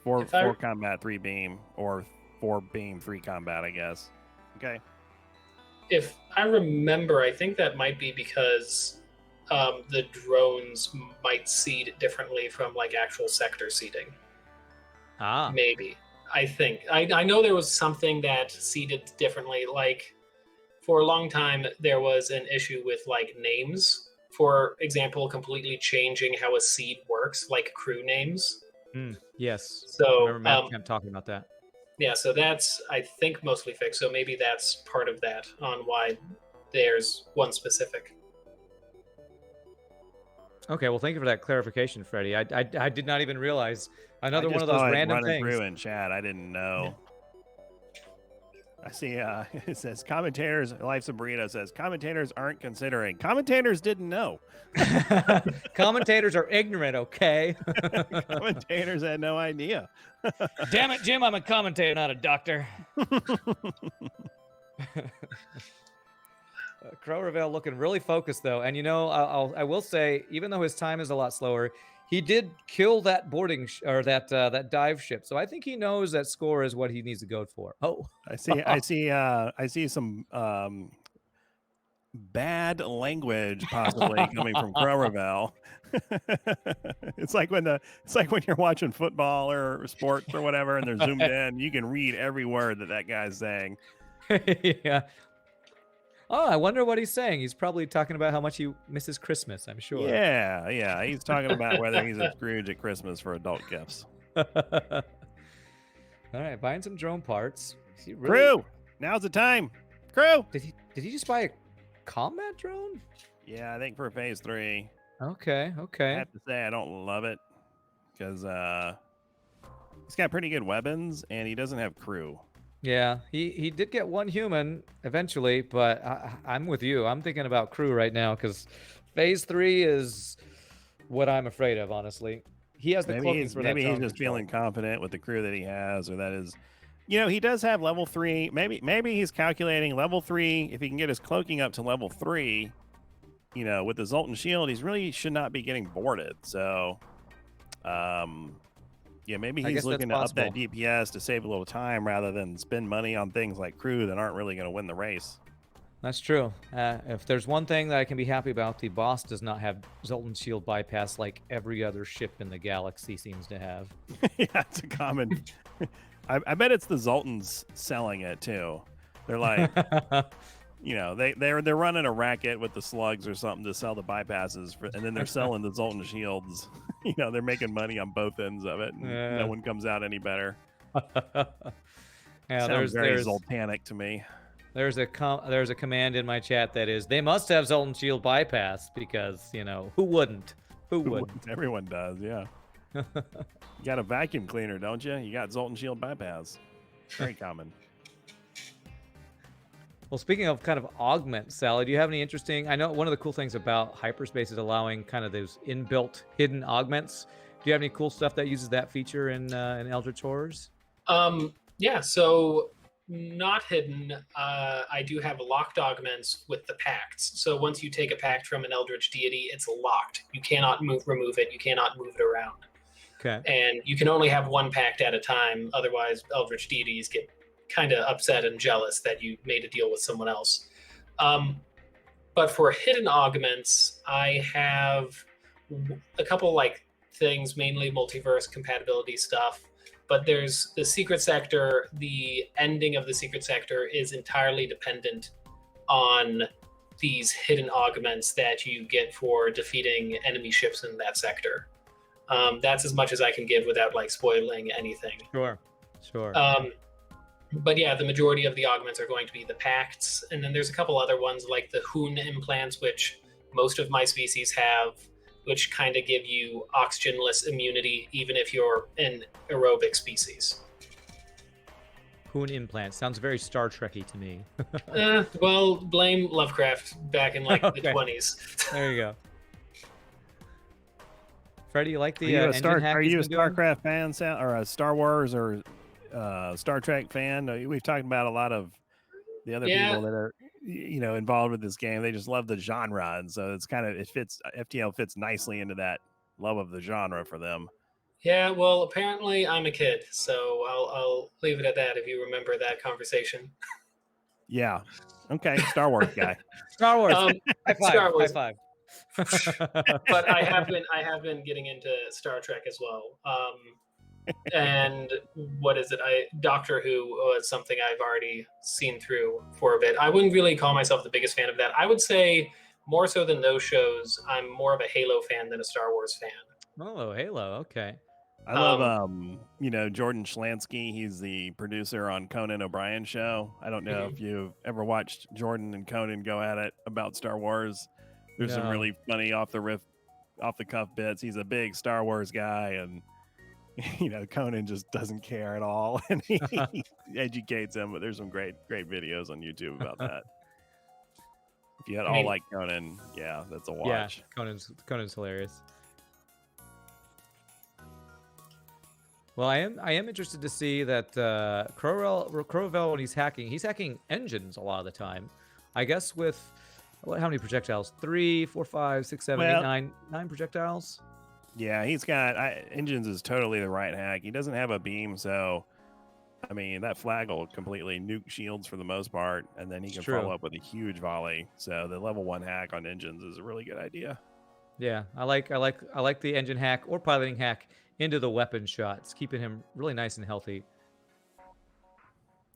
4 combat, 3 beam, or 4 beam, 3 combat, I guess. Okay. If I remember, I think that might be because the drones might seed differently from like actual sector seeding. Maybe. I think. I know there was something that seeded differently. Like for a long time, there was an issue with like names. For example, completely changing how a seed works, like crew names. Yes. So I remember Matt kept talking about that. Yeah, so that's, I think, mostly fixed. So maybe that's part of that on why there's one specific. Okay, well, thank you for that clarification, Freddie. I did not even realize another one of those random things. Through in chat, I didn't know. I see. It says commentators. Life's a Burrito says commentators aren't considering. Commentators didn't know. Commentators are ignorant. Okay. Commentators had no idea. Damn it, Jim! I'm a commentator, not a doctor. Crowrevell looking really focused though, and you know, I will say, even though his time is a lot slower, he did kill that boarding that dive ship. So I think he knows that score is what he needs to go for. Oh, I see some bad language possibly coming from Crowrevell. It's like when you're watching football or sports or whatever, and they're zoomed in. You can read every word that guy's saying. Yeah. Oh, I wonder what he's saying. He's probably talking about how much he misses Christmas, I'm sure. Yeah. He's talking about whether he's a Scrooge at Christmas for adult gifts. All right, buying some drone parts. Crew, now's the time. Crew. Did he just buy a combat drone? Yeah, I think for phase 3. Okay. I have to say I don't love it because he's got pretty good weapons and he doesn't have crew. Yeah, he did get one human eventually, but I'm with you. I'm thinking about crew right now because phase 3 is what I'm afraid of, honestly. He has the cloaking for that. Maybe he's just feeling confident with the crew that he has, or that is, he does have level 3. Maybe he's calculating level 3. If he can get his cloaking up to level 3, you know, with the Zoltan Shield, he's really should not be getting boarded. So, yeah, maybe I he's guess that's looking to up that possible. DPS to save a little time rather than spend money on things like crew that aren't really going to win the race. That's true. If there's one thing that I can be happy about, the boss does not have Zoltan Shield bypass like every other ship in the galaxy seems to have. Yeah, it's a common. I bet it's the Zoltans selling it too. They're like, you know, they're running a racket with the slugs or something to sell the bypasses, and then they're selling the Zoltan shields. You know, they're making money on both ends of it, and no one comes out any better. Yeah, Sounds very Zoltanic to me. There's a command in my chat that is, they must have Zoltan Shield bypass because, you know, who wouldn't? Who wouldn't? Everyone does, yeah. You got a vacuum cleaner, don't you? You got Zoltan Shield bypass. Very common. Well, speaking of kind of augment, Sally, do you have any interesting... I know one of the cool things about hyperspace is allowing kind of those inbuilt hidden augments. Do you have any cool stuff that uses that feature in Eldritch Horrors? Yeah, so not hidden. I do have locked augments with the pacts. So once you take a pact from an Eldritch deity, it's locked. You cannot remove it. You cannot move it around. Okay. And you can only have one pact at a time. Otherwise, Eldritch deities get kind of upset and jealous that you made a deal with someone else. But for hidden augments, I have a couple like things, mainly multiverse compatibility stuff. But there's the secret sector. The ending of the secret sector is entirely dependent on these hidden augments that you get for defeating enemy ships in that sector. That's as much as I can give without like spoiling anything. Sure. But yeah, the majority of the augments are going to be the pacts, and then there's a couple other ones like the Hoon implants, which most of my species have, which kind of give you oxygenless immunity even if you're an aerobic species. Hoon implant sounds very Star Trek-y to me. Well, blame Lovecraft back in like the 20s. There you go. Freddie, you like the Are you a engine hack StarCraft fan, or a Star Wars or Star Trek fan? We've talked about a lot of the other people that are, you know, involved with this game. They just love the genre, and so it's kind of FTL fits nicely into that love of the genre for them. Yeah, well, apparently I'm a kid, so I'll leave it at that. If you remember that conversation. Yeah. Okay. Star Wars guy. Star Wars. High five. Star Wars. High five. But I have been getting into Star Trek as well. And what is it? Doctor Who was something I've already seen through for a bit. I wouldn't really call myself the biggest fan of that. I would say more so than those shows, I'm more of a Halo fan than a Star Wars fan. Oh, Halo. Okay. I love, you know, Jordan Schlansky. He's the producer on Conan O'Brien's show. I don't know if you've ever watched Jordan and Conan go at it about Star Wars. There's some really funny off the cuff bits. He's a big Star Wars guy, and you know, Conan just doesn't care at all, and he educates him. But there's some great videos on YouTube about that. If you all like Conan, yeah, that's a watch. Yeah, Conan's hilarious. Well, I am interested to see that Crowrevell, when he's hacking engines a lot of the time. I guess with how many projectiles? 3, 4, 5, 6, 7, 8, 9 projectiles. Yeah, he's got engines is totally the right hack. He doesn't have a beam, so I mean that flag will completely nuke shields for the most part, and then he can follow up with a huge volley. So the level 1 hack on engines is a really good idea. Yeah, I like the engine hack or piloting hack into the weapon shots, keeping him really nice and healthy.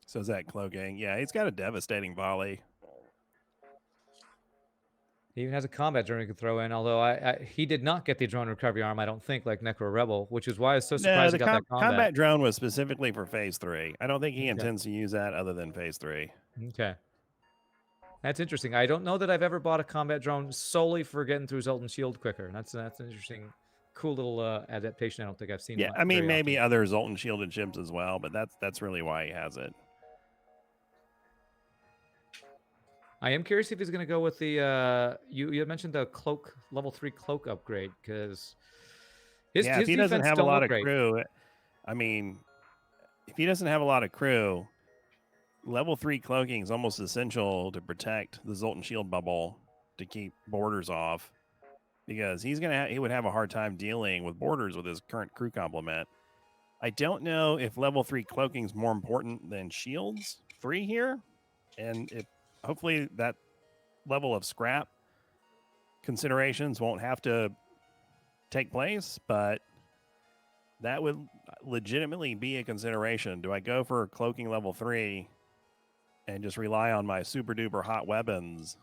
So is that cloaking? Yeah, he's got a devastating volley. He even has a combat drone he can throw in, although he did not get the drone recovery arm, I don't think, like Necrorebel, which is why I was so surprised he got that combat drone was specifically for Phase 3. I don't think he intends to use that other than Phase 3. Okay. That's interesting. I don't know that I've ever bought a combat drone solely for getting through Zoltan Shield quicker. That's an interesting, cool little adaptation I don't think I've seen. Yeah, I mean, maybe other Zoltan shielded ships as well, but that's really why he has it. I am curious if he's going to go with the you had mentioned the cloak level 3 cloak upgrade, because his if he doesn't have a lot of great. crew, I mean, if he doesn't have a lot of crew, level 3 cloaking is almost essential to protect the Zoltan shield bubble to keep borders off, because he would have a hard time dealing with borders with his current crew complement. I don't know if level 3 cloaking is more important than shields 3 here, and if hopefully that level of scrap considerations won't have to take place, but that would legitimately be a consideration. Do I go for cloaking level 3 and just rely on my super duper hot weapons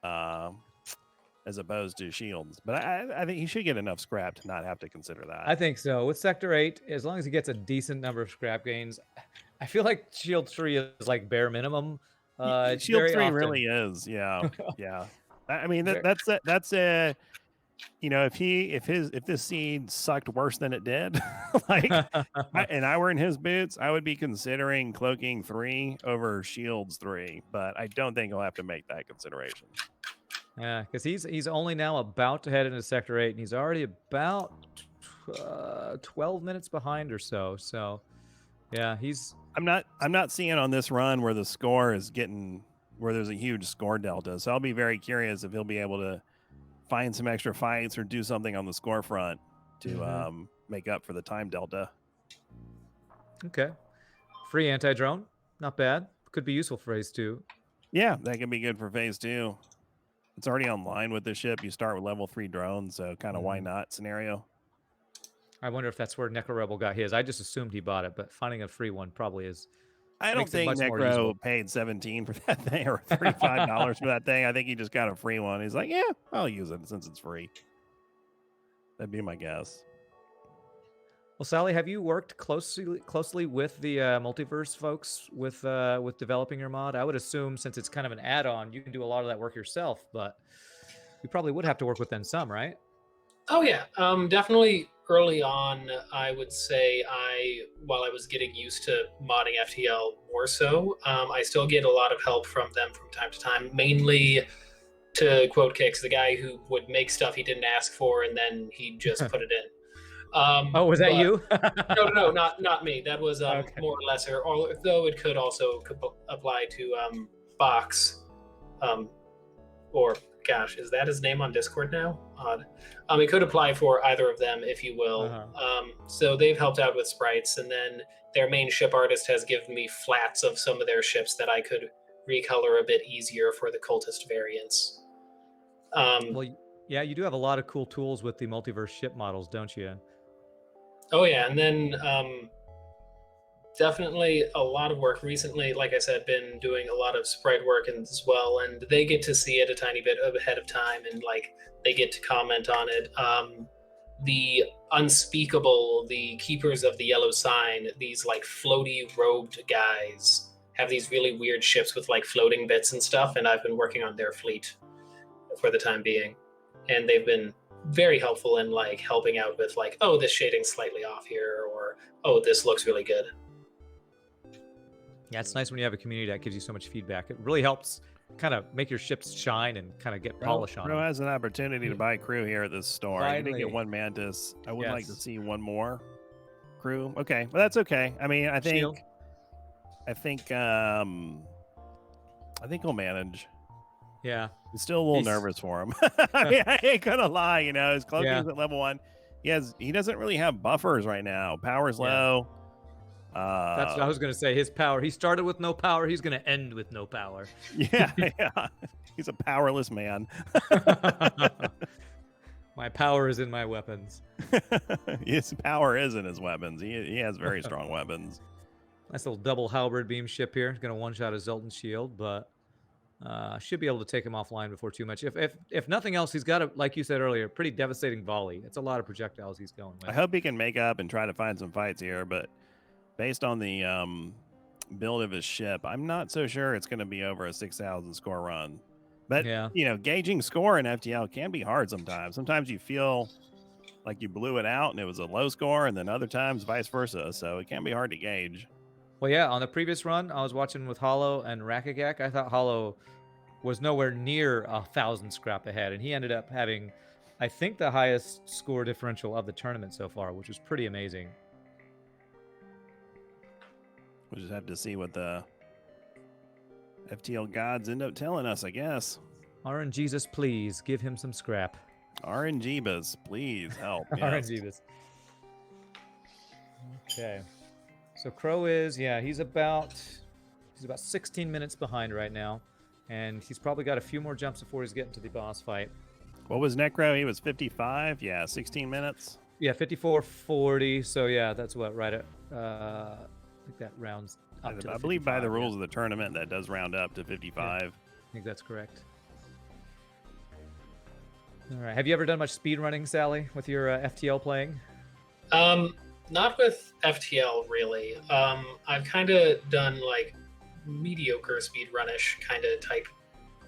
as opposed to shields? But I think he should get enough scrap to not have to consider that. I think so. With Sector 8, as long as he gets a decent number of scrap gains, I feel like Shield 3 is like bare minimum. It's Shield very 3 often. really is, yeah. Yeah. I mean, that's a, you know, if this seed sucked worse than it did, like, and I were in his boots, I would be considering cloaking 3 over shields 3, but I don't think he'll have to make that consideration. Yeah, because he's only now about to head into Sector 8, and he's already about 12 minutes behind or so. So, yeah, I'm not seeing on this run where the score is getting where there's a huge score delta. So I'll be very curious if he'll be able to find some extra fights or do something on the score front to make up for the time delta. Okay. Free anti-drone, not bad. Could be useful for phase 2. Yeah, that could be good for phase 2. It's already online with the ship. You start with level 3 drones, so kind of why not scenario. I wonder if that's where Necrorebel got his. I just assumed he bought it, but finding a free one probably is. I don't think Necro paid $17 for that thing or $35 for that thing. I think he just got a free one. He's like, yeah, I'll use it since it's free. That'd be my guess. Well, Sally, have you worked closely with the multiverse folks with developing your mod? I would assume since it's kind of an add-on, you can do a lot of that work yourself, but you probably would have to work with them some, right? Oh yeah, definitely. Early on, I would say while I was getting used to modding FTL more so, I still get a lot of help from them from time to time, mainly to quote Kix, the guy who would make stuff he didn't ask for and then he'd just put it in. Oh, was that you? No, not me. That was Okay. more or lesser, although it could also apply to Box, or gosh, is that his name on Discord now? Odd. It could apply for either of them, if you will. So they've helped out with sprites, and then their main ship artist has given me flats of some of their ships that I could recolor a bit easier for the cultist variants. Well, yeah, you do have a lot of cool tools with the multiverse ship models, don't you? Oh yeah, and then definitely a lot of work recently. Like I said, been doing a lot of sprite work as well, and they get to see it a tiny bit ahead of time, and like they get to comment on it. The unspeakable, the keepers of the yellow sign, these like floaty robed guys have these really weird ships with like floating bits and stuff, and I've been working on their fleet for the time being, and they've been very helpful in like helping out with like, oh, this shading's slightly off here, or oh, this looks really good. Yeah, it's nice when you have a community that gives you so much feedback. It really helps kind of make your ships shine and kind of get polish on Bro them. has an opportunity to buy crew here at this store. Finally. You didn't get one Mantis. I would like to Yes. see one more crew. Okay, well that's okay. I mean, I think Shield. I think he'll manage. Yeah. I'm still a little nervous for him. I mean, I ain't gonna lie, you know, his cloaking is at level 1. He doesn't really have buffers right now. Power's low. That's what I was gonna say. His power. He started with no power. He's gonna end with no power. Yeah. He's a powerless man. My power is in my weapons. His power is in his weapons. He has very strong weapons. Nice little double halberd beam ship here. He's gonna one-shot his Zoltan shield, but should be able to take him offline before too much. If nothing else, he's got a, like you said earlier, pretty devastating volley. It's a lot of projectiles he's going with. I hope he can make up and try to find some fights here, but based on the build of his ship, I'm not so sure it's going to be over a 6,000 score run. But, you know, gauging score in FTL can be hard sometimes. Sometimes you feel like you blew it out and it was a low score, and then other times vice versa. So it can be hard to gauge. Well, yeah, on the previous run, I was watching with Hollow and Rakagak. I thought Hollow was nowhere near 1,000 scrap ahead, and he ended up having, I think, the highest score differential of the tournament so far, which was pretty amazing. We'll just have to see what the FTL gods end up telling us, I guess. RNGesus, please give him some scrap. RNGesus, please help. Yes. RNGesus. Okay. So Crow is, yeah, he's about 16 minutes behind right now. And he's probably got a few more jumps before he's getting to the boss fight. What was Necro? He was 55. Yeah, 16 minutes. Yeah, 54:40. So yeah, that's what, right at I think that rounds up to I the believe by the 55, rules of the tournament that does round up to 55. I think that's correct. All right. Have you ever done much speed running, Sally, with your FTL playing? Not with FTL really. I've kind of done like mediocre speed runish kind of type,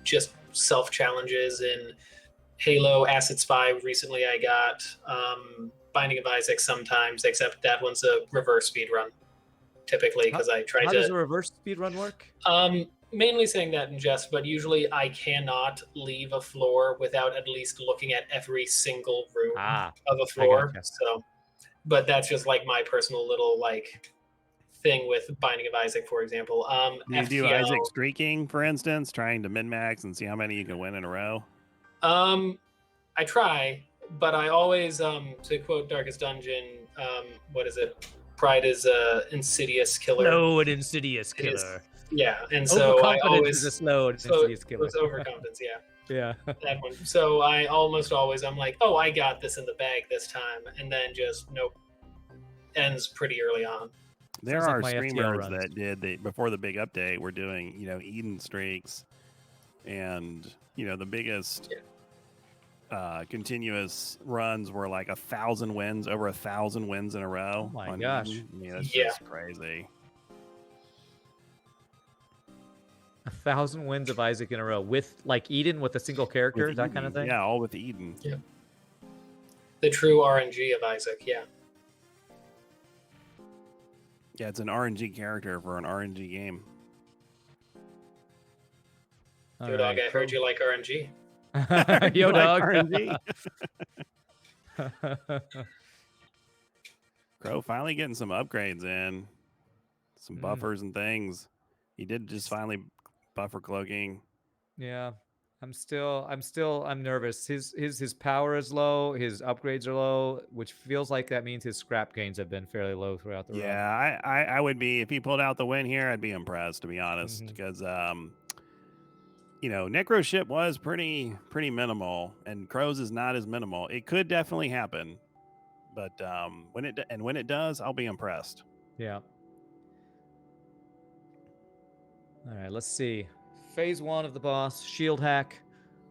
just self challenges in Halo, Acid Spy. Recently, I got Binding of Isaac sometimes, except that one's a reverse speed run typically because I try to. How does a reverse speed run work? Mainly saying that in jest, but usually I cannot leave a floor without at least looking at every single room of a floor. Gotcha. So, but that's just like my personal little like thing with Binding of Isaac, for example. Do you do FTL, Isaac streaking, for instance, trying to min-max and see how many you can win in a row? I try, but I always, to quote Darkest Dungeon, what is it? Pride is a insidious killer. Slow and insidious killer. Yeah, and so I always is a slow and insidious killer. It's overconfidence, yeah. Yeah. That one. So I almost always, I'm like, oh, I got this in the bag this time, and then just nope, ends pretty early on. There Sounds are like my FTL streamers runs. that did before the big update. We're doing, Eden streaks, and the biggest continuous runs were like 1,000 wins, over 1,000 wins in a row. Oh my on gosh. Eden. Yeah, that's just crazy. 1,000 wins of Isaac in a row with like Eden with a single character, With that kind of Eden. thing. Yeah, all with Eden. Yeah. The true RNG of Isaac, yeah. Yeah, it's an RNG character for an RNG game. All Yo, dog, right, I heard you like RNG. Yo, You like dog. RNG? Crow finally getting some upgrades in, some buffers and things. He did just finally buffer cloaking. Yeah, I'm nervous. His power is low. His upgrades are low, which feels like that means his scrap gains have been fairly low throughout the run. Yeah, I would be, if he pulled out the win here, I'd be impressed, to be honest, because Necro ship was pretty minimal, and Crow's is not as minimal. It could definitely happen, but when it does, I'll be impressed. Yeah. All right, let's see. Phase 1 of the boss, shield hack.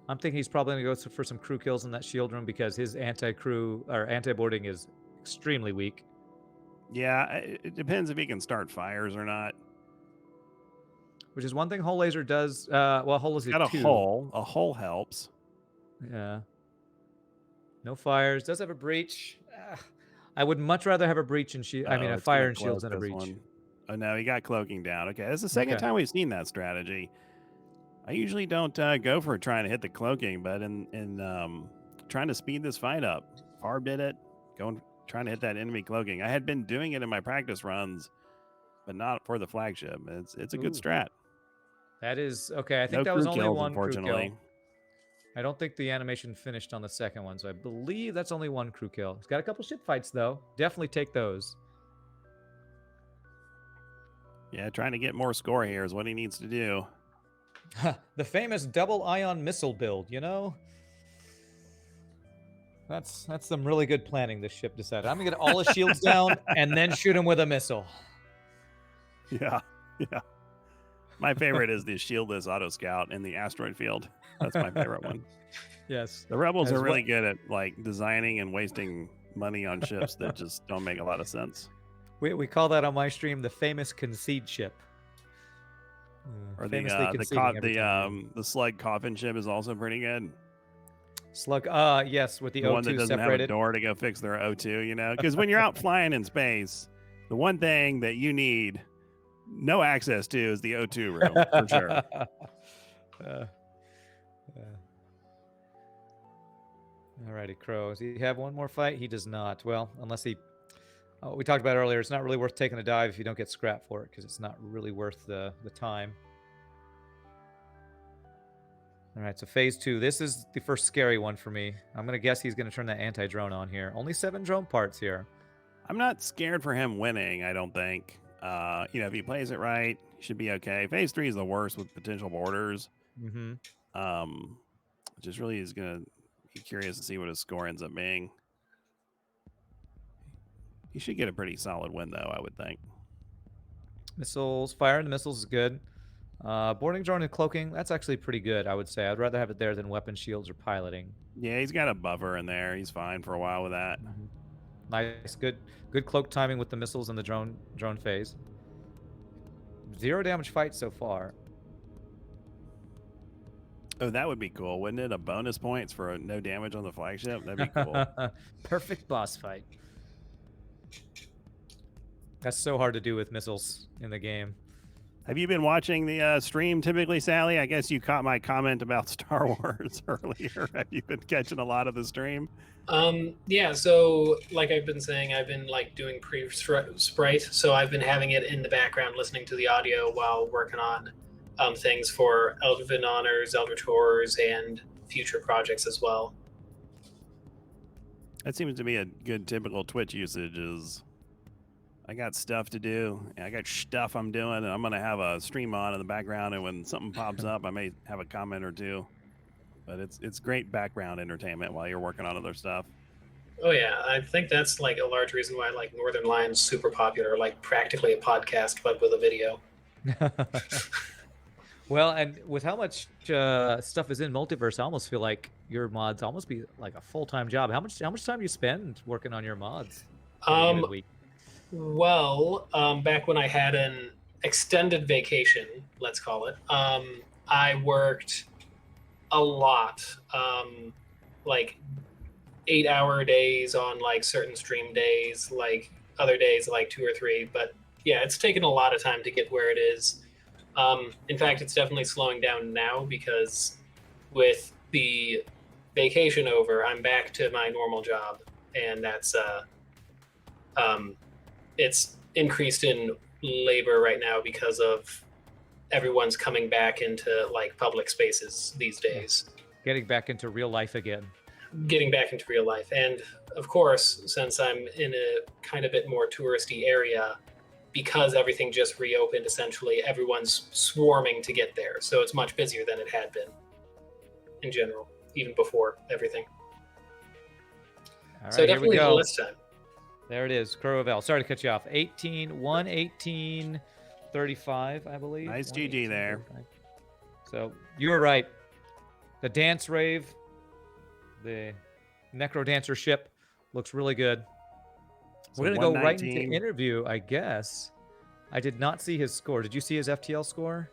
I'm thinking he's probably going to go for some crew kills in that shield room because his anti-crew or anti-boarding is extremely weak. Yeah, it depends if he can start fires or not. Which is one thing Hole Laser does. Well, Hole Laser Got a 2. hole. A hole helps. Yeah. No fires. Does have a breach. I would much rather have a breach and shield. I mean, a it's fire gonna and shields cloak than a this breach. one. Oh no, he got cloaking down. Okay, that's the second time we've seen that strategy. I usually don't go for trying to hit the cloaking, but in trying to speed this fight up, Farb did it. Trying to hit that enemy cloaking. I had been doing it in my practice runs, but not for the flagship. It's a good strat. That is okay. I think No that was crew only kills, one crew unfortunately. kill. I don't think the animation finished on the second one, so I believe that's only one crew kill. He's got a couple ship fights though. Definitely take those. Yeah, trying to get more score here is what he needs to do. The famous double ion missile build, you know? That's some really good planning this ship decided. I'm gonna get all his shields down and then shoot him with a missile. Yeah. My favorite is the shieldless auto scout in the asteroid field. That's my favorite one. Yes. The rebels As are really well. good at like designing and wasting money on ships that just don't make a lot of sense. We call that on my stream the famous concede ship. Or Famously conceding every time. the slug coffin ship is also pretty good. Slug, yes, with the The one that O2 doesn't have a separated. door to go fix their O2, because when you're out flying in space, the one thing that you need no access to is the O2 room, for sure. Alrighty, Crow. Does he have one more fight? He does not. Well, unless he... Oh, we talked about earlier, it's not really worth taking a dive if you don't get scrap for it, because it's not really worth the time. All right, so phase 2. This is the first scary one for me. I'm going to guess he's going to turn that anti-drone on here. Only 7 drone parts here. I'm not scared for him winning, I don't think. If he plays it right, he should be okay. Phase 3 is the worst with potential borders. Mm-hmm. Just really is going to be curious to see what his score ends up being. He should get a pretty solid win, though, I would think. Missiles, firing the missiles is good. Boarding drone and cloaking, that's actually pretty good, I would say. I'd rather have it there than weapon shields or piloting. Yeah, he's got a buffer in there. He's fine for a while with that. Mm-hmm. Nice, good cloak timing with the missiles and the drone phase. 0 damage fight so far. Oh, that would be cool, wouldn't it? A bonus points for no damage on the flagship? That'd be cool. Perfect boss fight. That's so hard to do with missiles in the game. Have you been watching the stream typically, Sally? I guess you caught my comment about Star Wars earlier. Have you been catching a lot of the stream? Yeah, so like I've been saying, I've been like doing pre-sprite, so I've been having it in the background listening to the audio while working on things for Elven Honors, Elder Tours, and future projects as well. That seems to be a good typical Twitch usage is I got stuff to do. I got stuff I'm doing, and I'm going to have a stream on in the background, and when something pops up, I may have a comment or two. But it's great background entertainment while you're working on other stuff. Oh yeah, I think that's like a large reason why like Northern Lion's super popular, like practically a podcast but with a video. Well, and with how much stuff is in Multiverse, I almost feel like your mods almost be like a full-time job. How much time do you spend working on your mods? Week? Well, back when I had an extended vacation, let's call it, I worked a lot, like 8-hour days on like certain stream days, like other days like 2 or 3. But yeah, it's taken a lot of time to get where it is. In fact, it's definitely slowing down now because with the vacation over, I'm back to my normal job, and that's it's increased in labor right now because of everyone's coming back into like public spaces these days. Getting back into real life again. Getting back into real life. And of course, since I'm in a kind of bit more touristy area, because everything just reopened, essentially, everyone's swarming to get there. So it's much busier than it had been in general, even before everything. All right, so definitely here we go. less time. There it is, Crowrevell. Sorry to cut you off. 1:18:35, I believe. Nice GG there. 35. So you were right. The dance rave, the Necro Dancer ship looks really good. So we're going to go right 119. into interview, I guess. I did not see his score. Did you see his FTL score?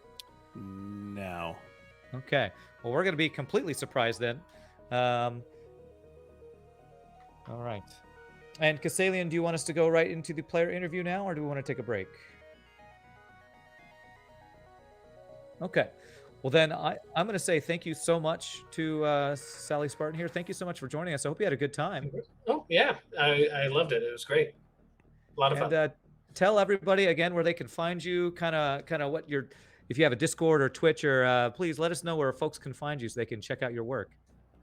No. Okay. Well, we're going to be completely surprised then. All right. And Kassalian, do you want us to go right into the player interview now, or do we want to take a break? Okay. Well, then I'm going to say thank you so much to Sally Spartan here. Thank you so much for joining us. I hope you had a good time. Oh, yeah. I loved it. It was great. A lot of fun. And tell everybody again where they can find you, kind of what your, if you have a Discord or Twitch, or please let us know where folks can find you so they can check out your work.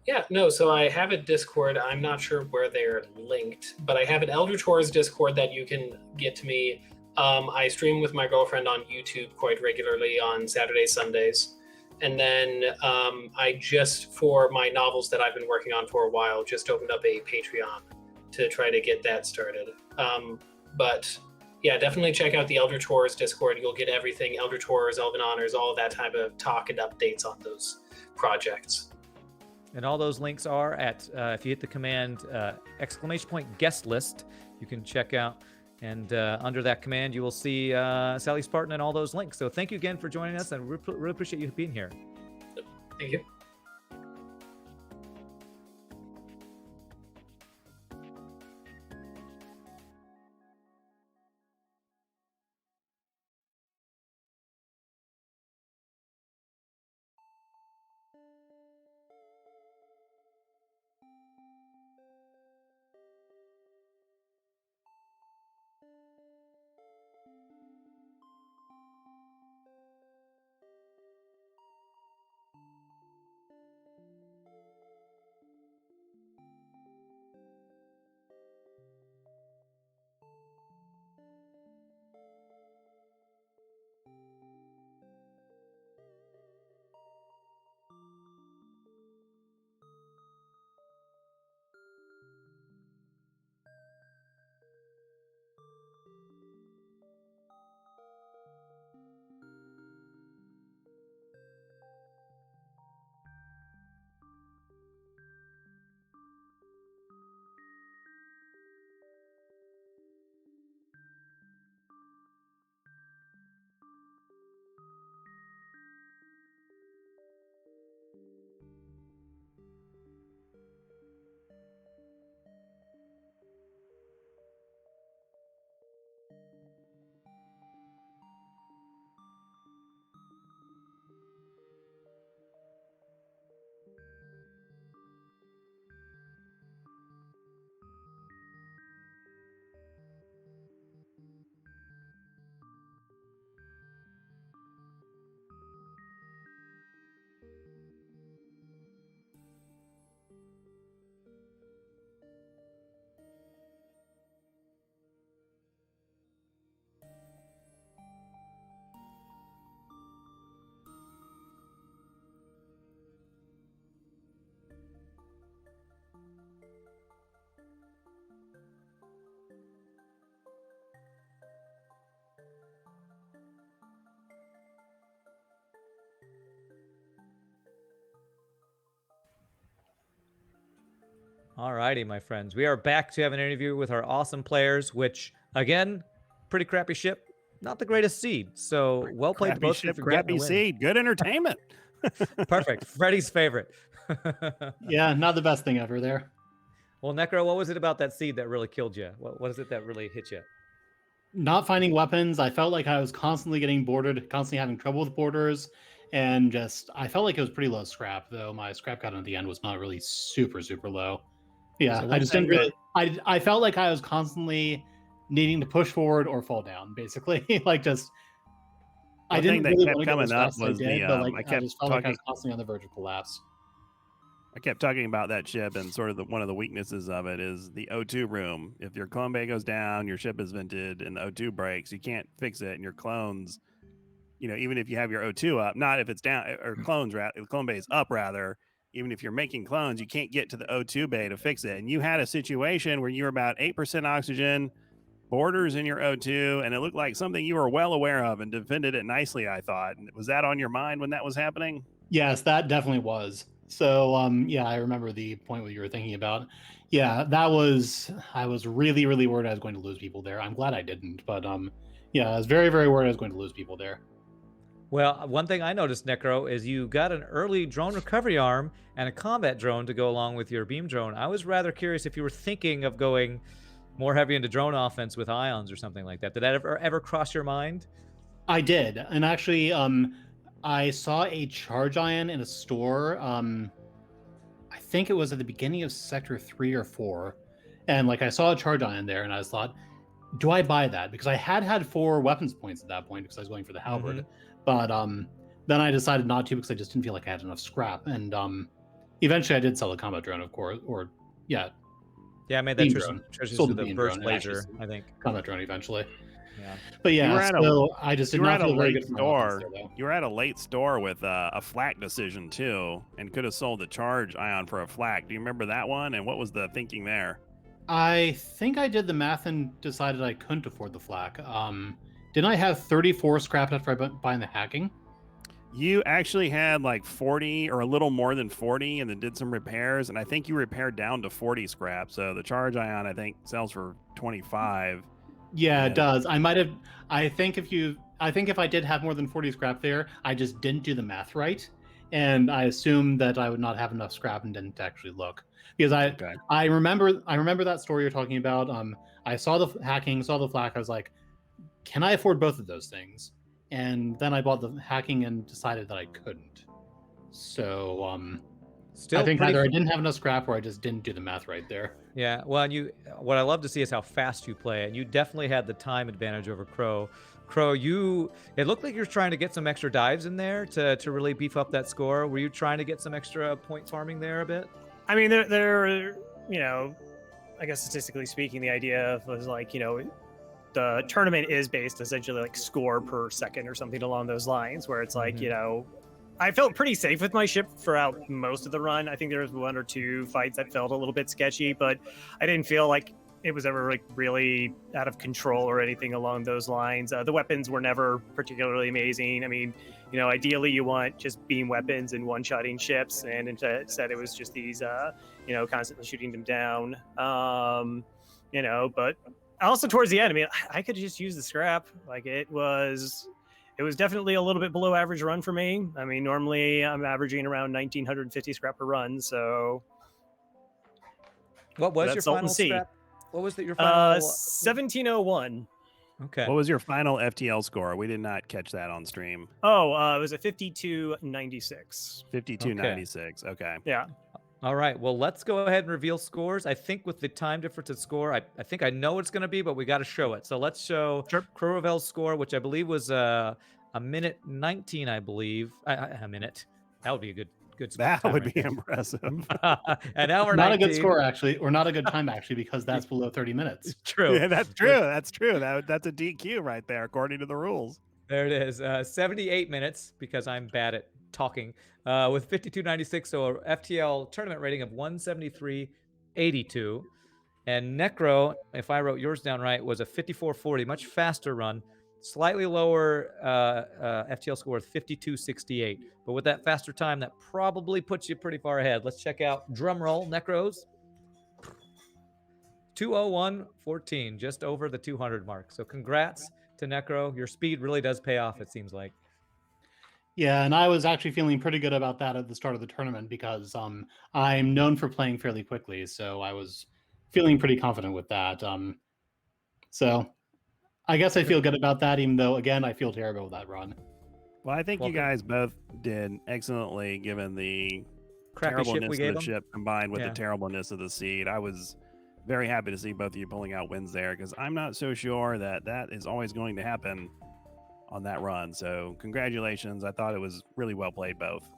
Yeah, no, so I have a Discord. I'm not sure where they're linked, but I have an Elder Tours Discord that you can get to me. I stream with my girlfriend on YouTube quite regularly on Saturdays, Sundays. And then I just, for my novels that I've been working on for a while, just opened up a Patreon to try to get that started. But yeah, definitely check out the Elder Tours Discord. You'll get everything, Elder Tours, Elven Honors, all of that type of talk and updates on those projects. And all those links are at, if you hit the command !guest list, you can check out. And under that command, you will see Sally Spartan and all those links. So thank you again for joining us, and we really appreciate you being here. Thank you. Alrighty, my friends. We are back to have an interview with our awesome players, which, again, pretty crappy ship. Not the greatest seed. So well played to Crappy both of you ship, for getting the crappy win. seed. Good entertainment. Perfect. Freddy's favorite. Yeah, not the best thing ever there. Well, Necro, what was it about that seed that really killed you? What is it that really hit you? Not finding weapons. I felt like I was constantly getting boarded, constantly having trouble with borders, and just I felt like it was pretty low scrap, though my scrap count at the end was not really super low. Yeah, So I one just thing didn't really. I felt like I was constantly needing to push forward or fall down, basically. Like just I One thing didn't that really kept want to go coming as up fast as I was did, the but like I I kept just felt like I talking was constantly on the verge of collapse. I kept talking about that ship, and sort of one of the weaknesses of it is the O2 room. If your clone bay goes down, your ship is vented, and the O2 breaks, you can't fix it, and your clones, even if you have your O2 up, not if it's down or clones, the clone bay is up rather. Even if you're making clones, you can't get to the O2 bay to fix it. And you had a situation where you were about 8% oxygen, borders in your O2, and it looked like something you were well aware of and defended it nicely, I thought. Was that on your mind when that was happening? Yes, that definitely was. So yeah, I remember the point what you were thinking about. Yeah, I was really worried I was going to lose people there. I'm glad I didn't, but yeah, I was very worried I was going to lose people there. Well, one thing I noticed, Necro, is you got an early drone recovery arm and a combat drone to go along with your beam drone. I was rather curious if you were thinking of going more heavy into drone offense with ions or something like that. Did that ever cross your mind? I did, and actually, I saw a charge ion in a store. I think it was at the beginning of Sector 3 or 4, and like I saw a charge ion there, and I was thought, do I buy that? Because I had 4 weapons points at that point because I was going for the halberd, but then I decided not to because I just didn't feel like I had enough scrap, and eventually I did sell the combat drone, of course, or yeah, Yeah, I made that transition sold to the the beam burst drone, and actually laser, I think. combat drone eventually. Yeah. But You were yeah, at so I just did you were not at a feel very late good for my offense store. there, though. You were at a late store with a flak decision too, and could have sold the charge ion for a flak. Do you remember that one? And what was the thinking there? I think I did the math and decided I couldn't afford the flak. Didn't I have 34 scrap after buying the hacking? You actually had like 40 or a little more than 40 and then did some repairs, and I think you repaired down to 40 scrap. So the charge ion I think sells for 25. Yeah, And it does. I think if I did have more than 40 scrap there, I just didn't do the math right. And I assumed that I would not have enough scrap and didn't actually look. Because I remember that story you're talking about. I saw the hacking, saw the flak, I was like, can I afford both of those things? And then I bought the hacking and decided that I couldn't. So Still I think pretty either I didn't have enough scrap or I just didn't do the math right there. Yeah, well, and what I love to see is how fast you play, and you definitely had the time advantage over Crow. Crow, it looked like you were trying to get some extra dives in there to really beef up that score. Were you trying to get some extra point farming there a bit? I mean, there, I guess statistically speaking, the idea was like, the tournament is based essentially like score per second or something along those lines, where it's like, I felt pretty safe with my ship throughout most of the run. I think there was 1 or 2 fights that felt a little bit sketchy, but I didn't feel like it was ever like really out of control or anything along those lines. The weapons were never particularly amazing. I mean, ideally you want just beam weapons and one-shotting ships, and instead it was just these, constantly shooting them down. But also towards the end, I mean, I could just use the scrap. Like it was definitely a little bit below average run for me. I mean, normally I'm averaging around 1,950 scrap per run. So what was your final scrap? What was your final? 1701. Okay. What was your final FTL score? We did not catch that on stream. Oh, it was a 5296. 5296. Okay. Yeah. All right. Well, let's go ahead and reveal scores. I think with the time difference in score, I think I know what it's going to be, but we got to show it. So let's show Crowrevell's score, which I believe was a minute 19, I believe. A minute. That would be a good That would be right impressive. An hour not 19. a good score, actually, or not a good time, actually, because that's below 30 minutes. True. Yeah, that's true. That's true. That's a DQ right there, according to the rules. There it is. 78 minutes, because I'm bad at talking, with 52.96, so a FTL tournament rating of 173.82. And Necro, if I wrote yours down right, was a 54.40, much faster run, slightly lower FTL score of 52.68. But with that faster time, that probably puts you pretty far ahead. Let's check out drum roll, Necros. 201.14, just over the 200 mark. So congrats to Necro. Your speed really does pay off, it seems like. Yeah, and I was actually feeling pretty good about that at the start of the tournament because I'm known for playing fairly quickly, so I was feeling pretty confident with that. So I guess I feel good about that, even though, again, I feel terrible with that run. Well, I think you guys both did excellently given the crappy ship we terribleness gave of the them. ship combined with the terribleness of the seed. I was very happy to see both of you pulling out wins there because I'm not so sure that that is always going to happen on that run. So congratulations. I thought it was really well played both.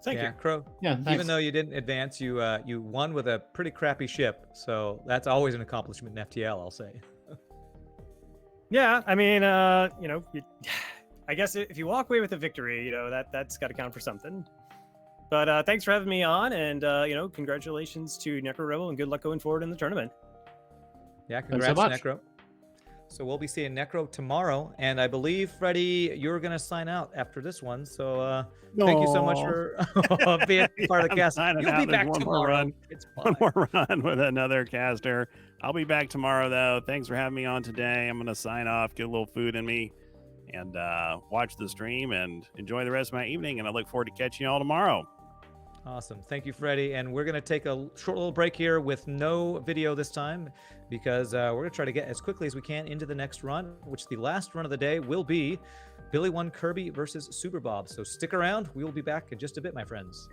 Thank you. Crow. Yeah, thanks. Even though you didn't advance, you you won with a pretty crappy ship. So that's always an accomplishment in FTL, I'll say. Yeah, I mean, you know, I guess if you walk away with a victory, you know, that's got to count for something. But thanks for having me on, and you know, congratulations to Necrorebel, and good luck going forward in the tournament. Yeah, congrats, Necro. So we'll be seeing Necro tomorrow, and I believe, Freddie, you're going to sign out after this one. So thank you so much for being part of the cast. You'll be back tomorrow. One more run with another caster. I'll be back tomorrow, though. Thanks for having me on today. I'm going to sign off, get a little food in me, and watch the stream and enjoy the rest of my evening. And I look forward to catching you all tomorrow. Awesome. Thank you, Freddie. And we're going to take a short little break here with no video this time because we're going to try to get as quickly as we can into the next run, which the last run of the day will be Billy 1 Kirby versus Super Bob. So stick around. We will be back in just a bit, my friends.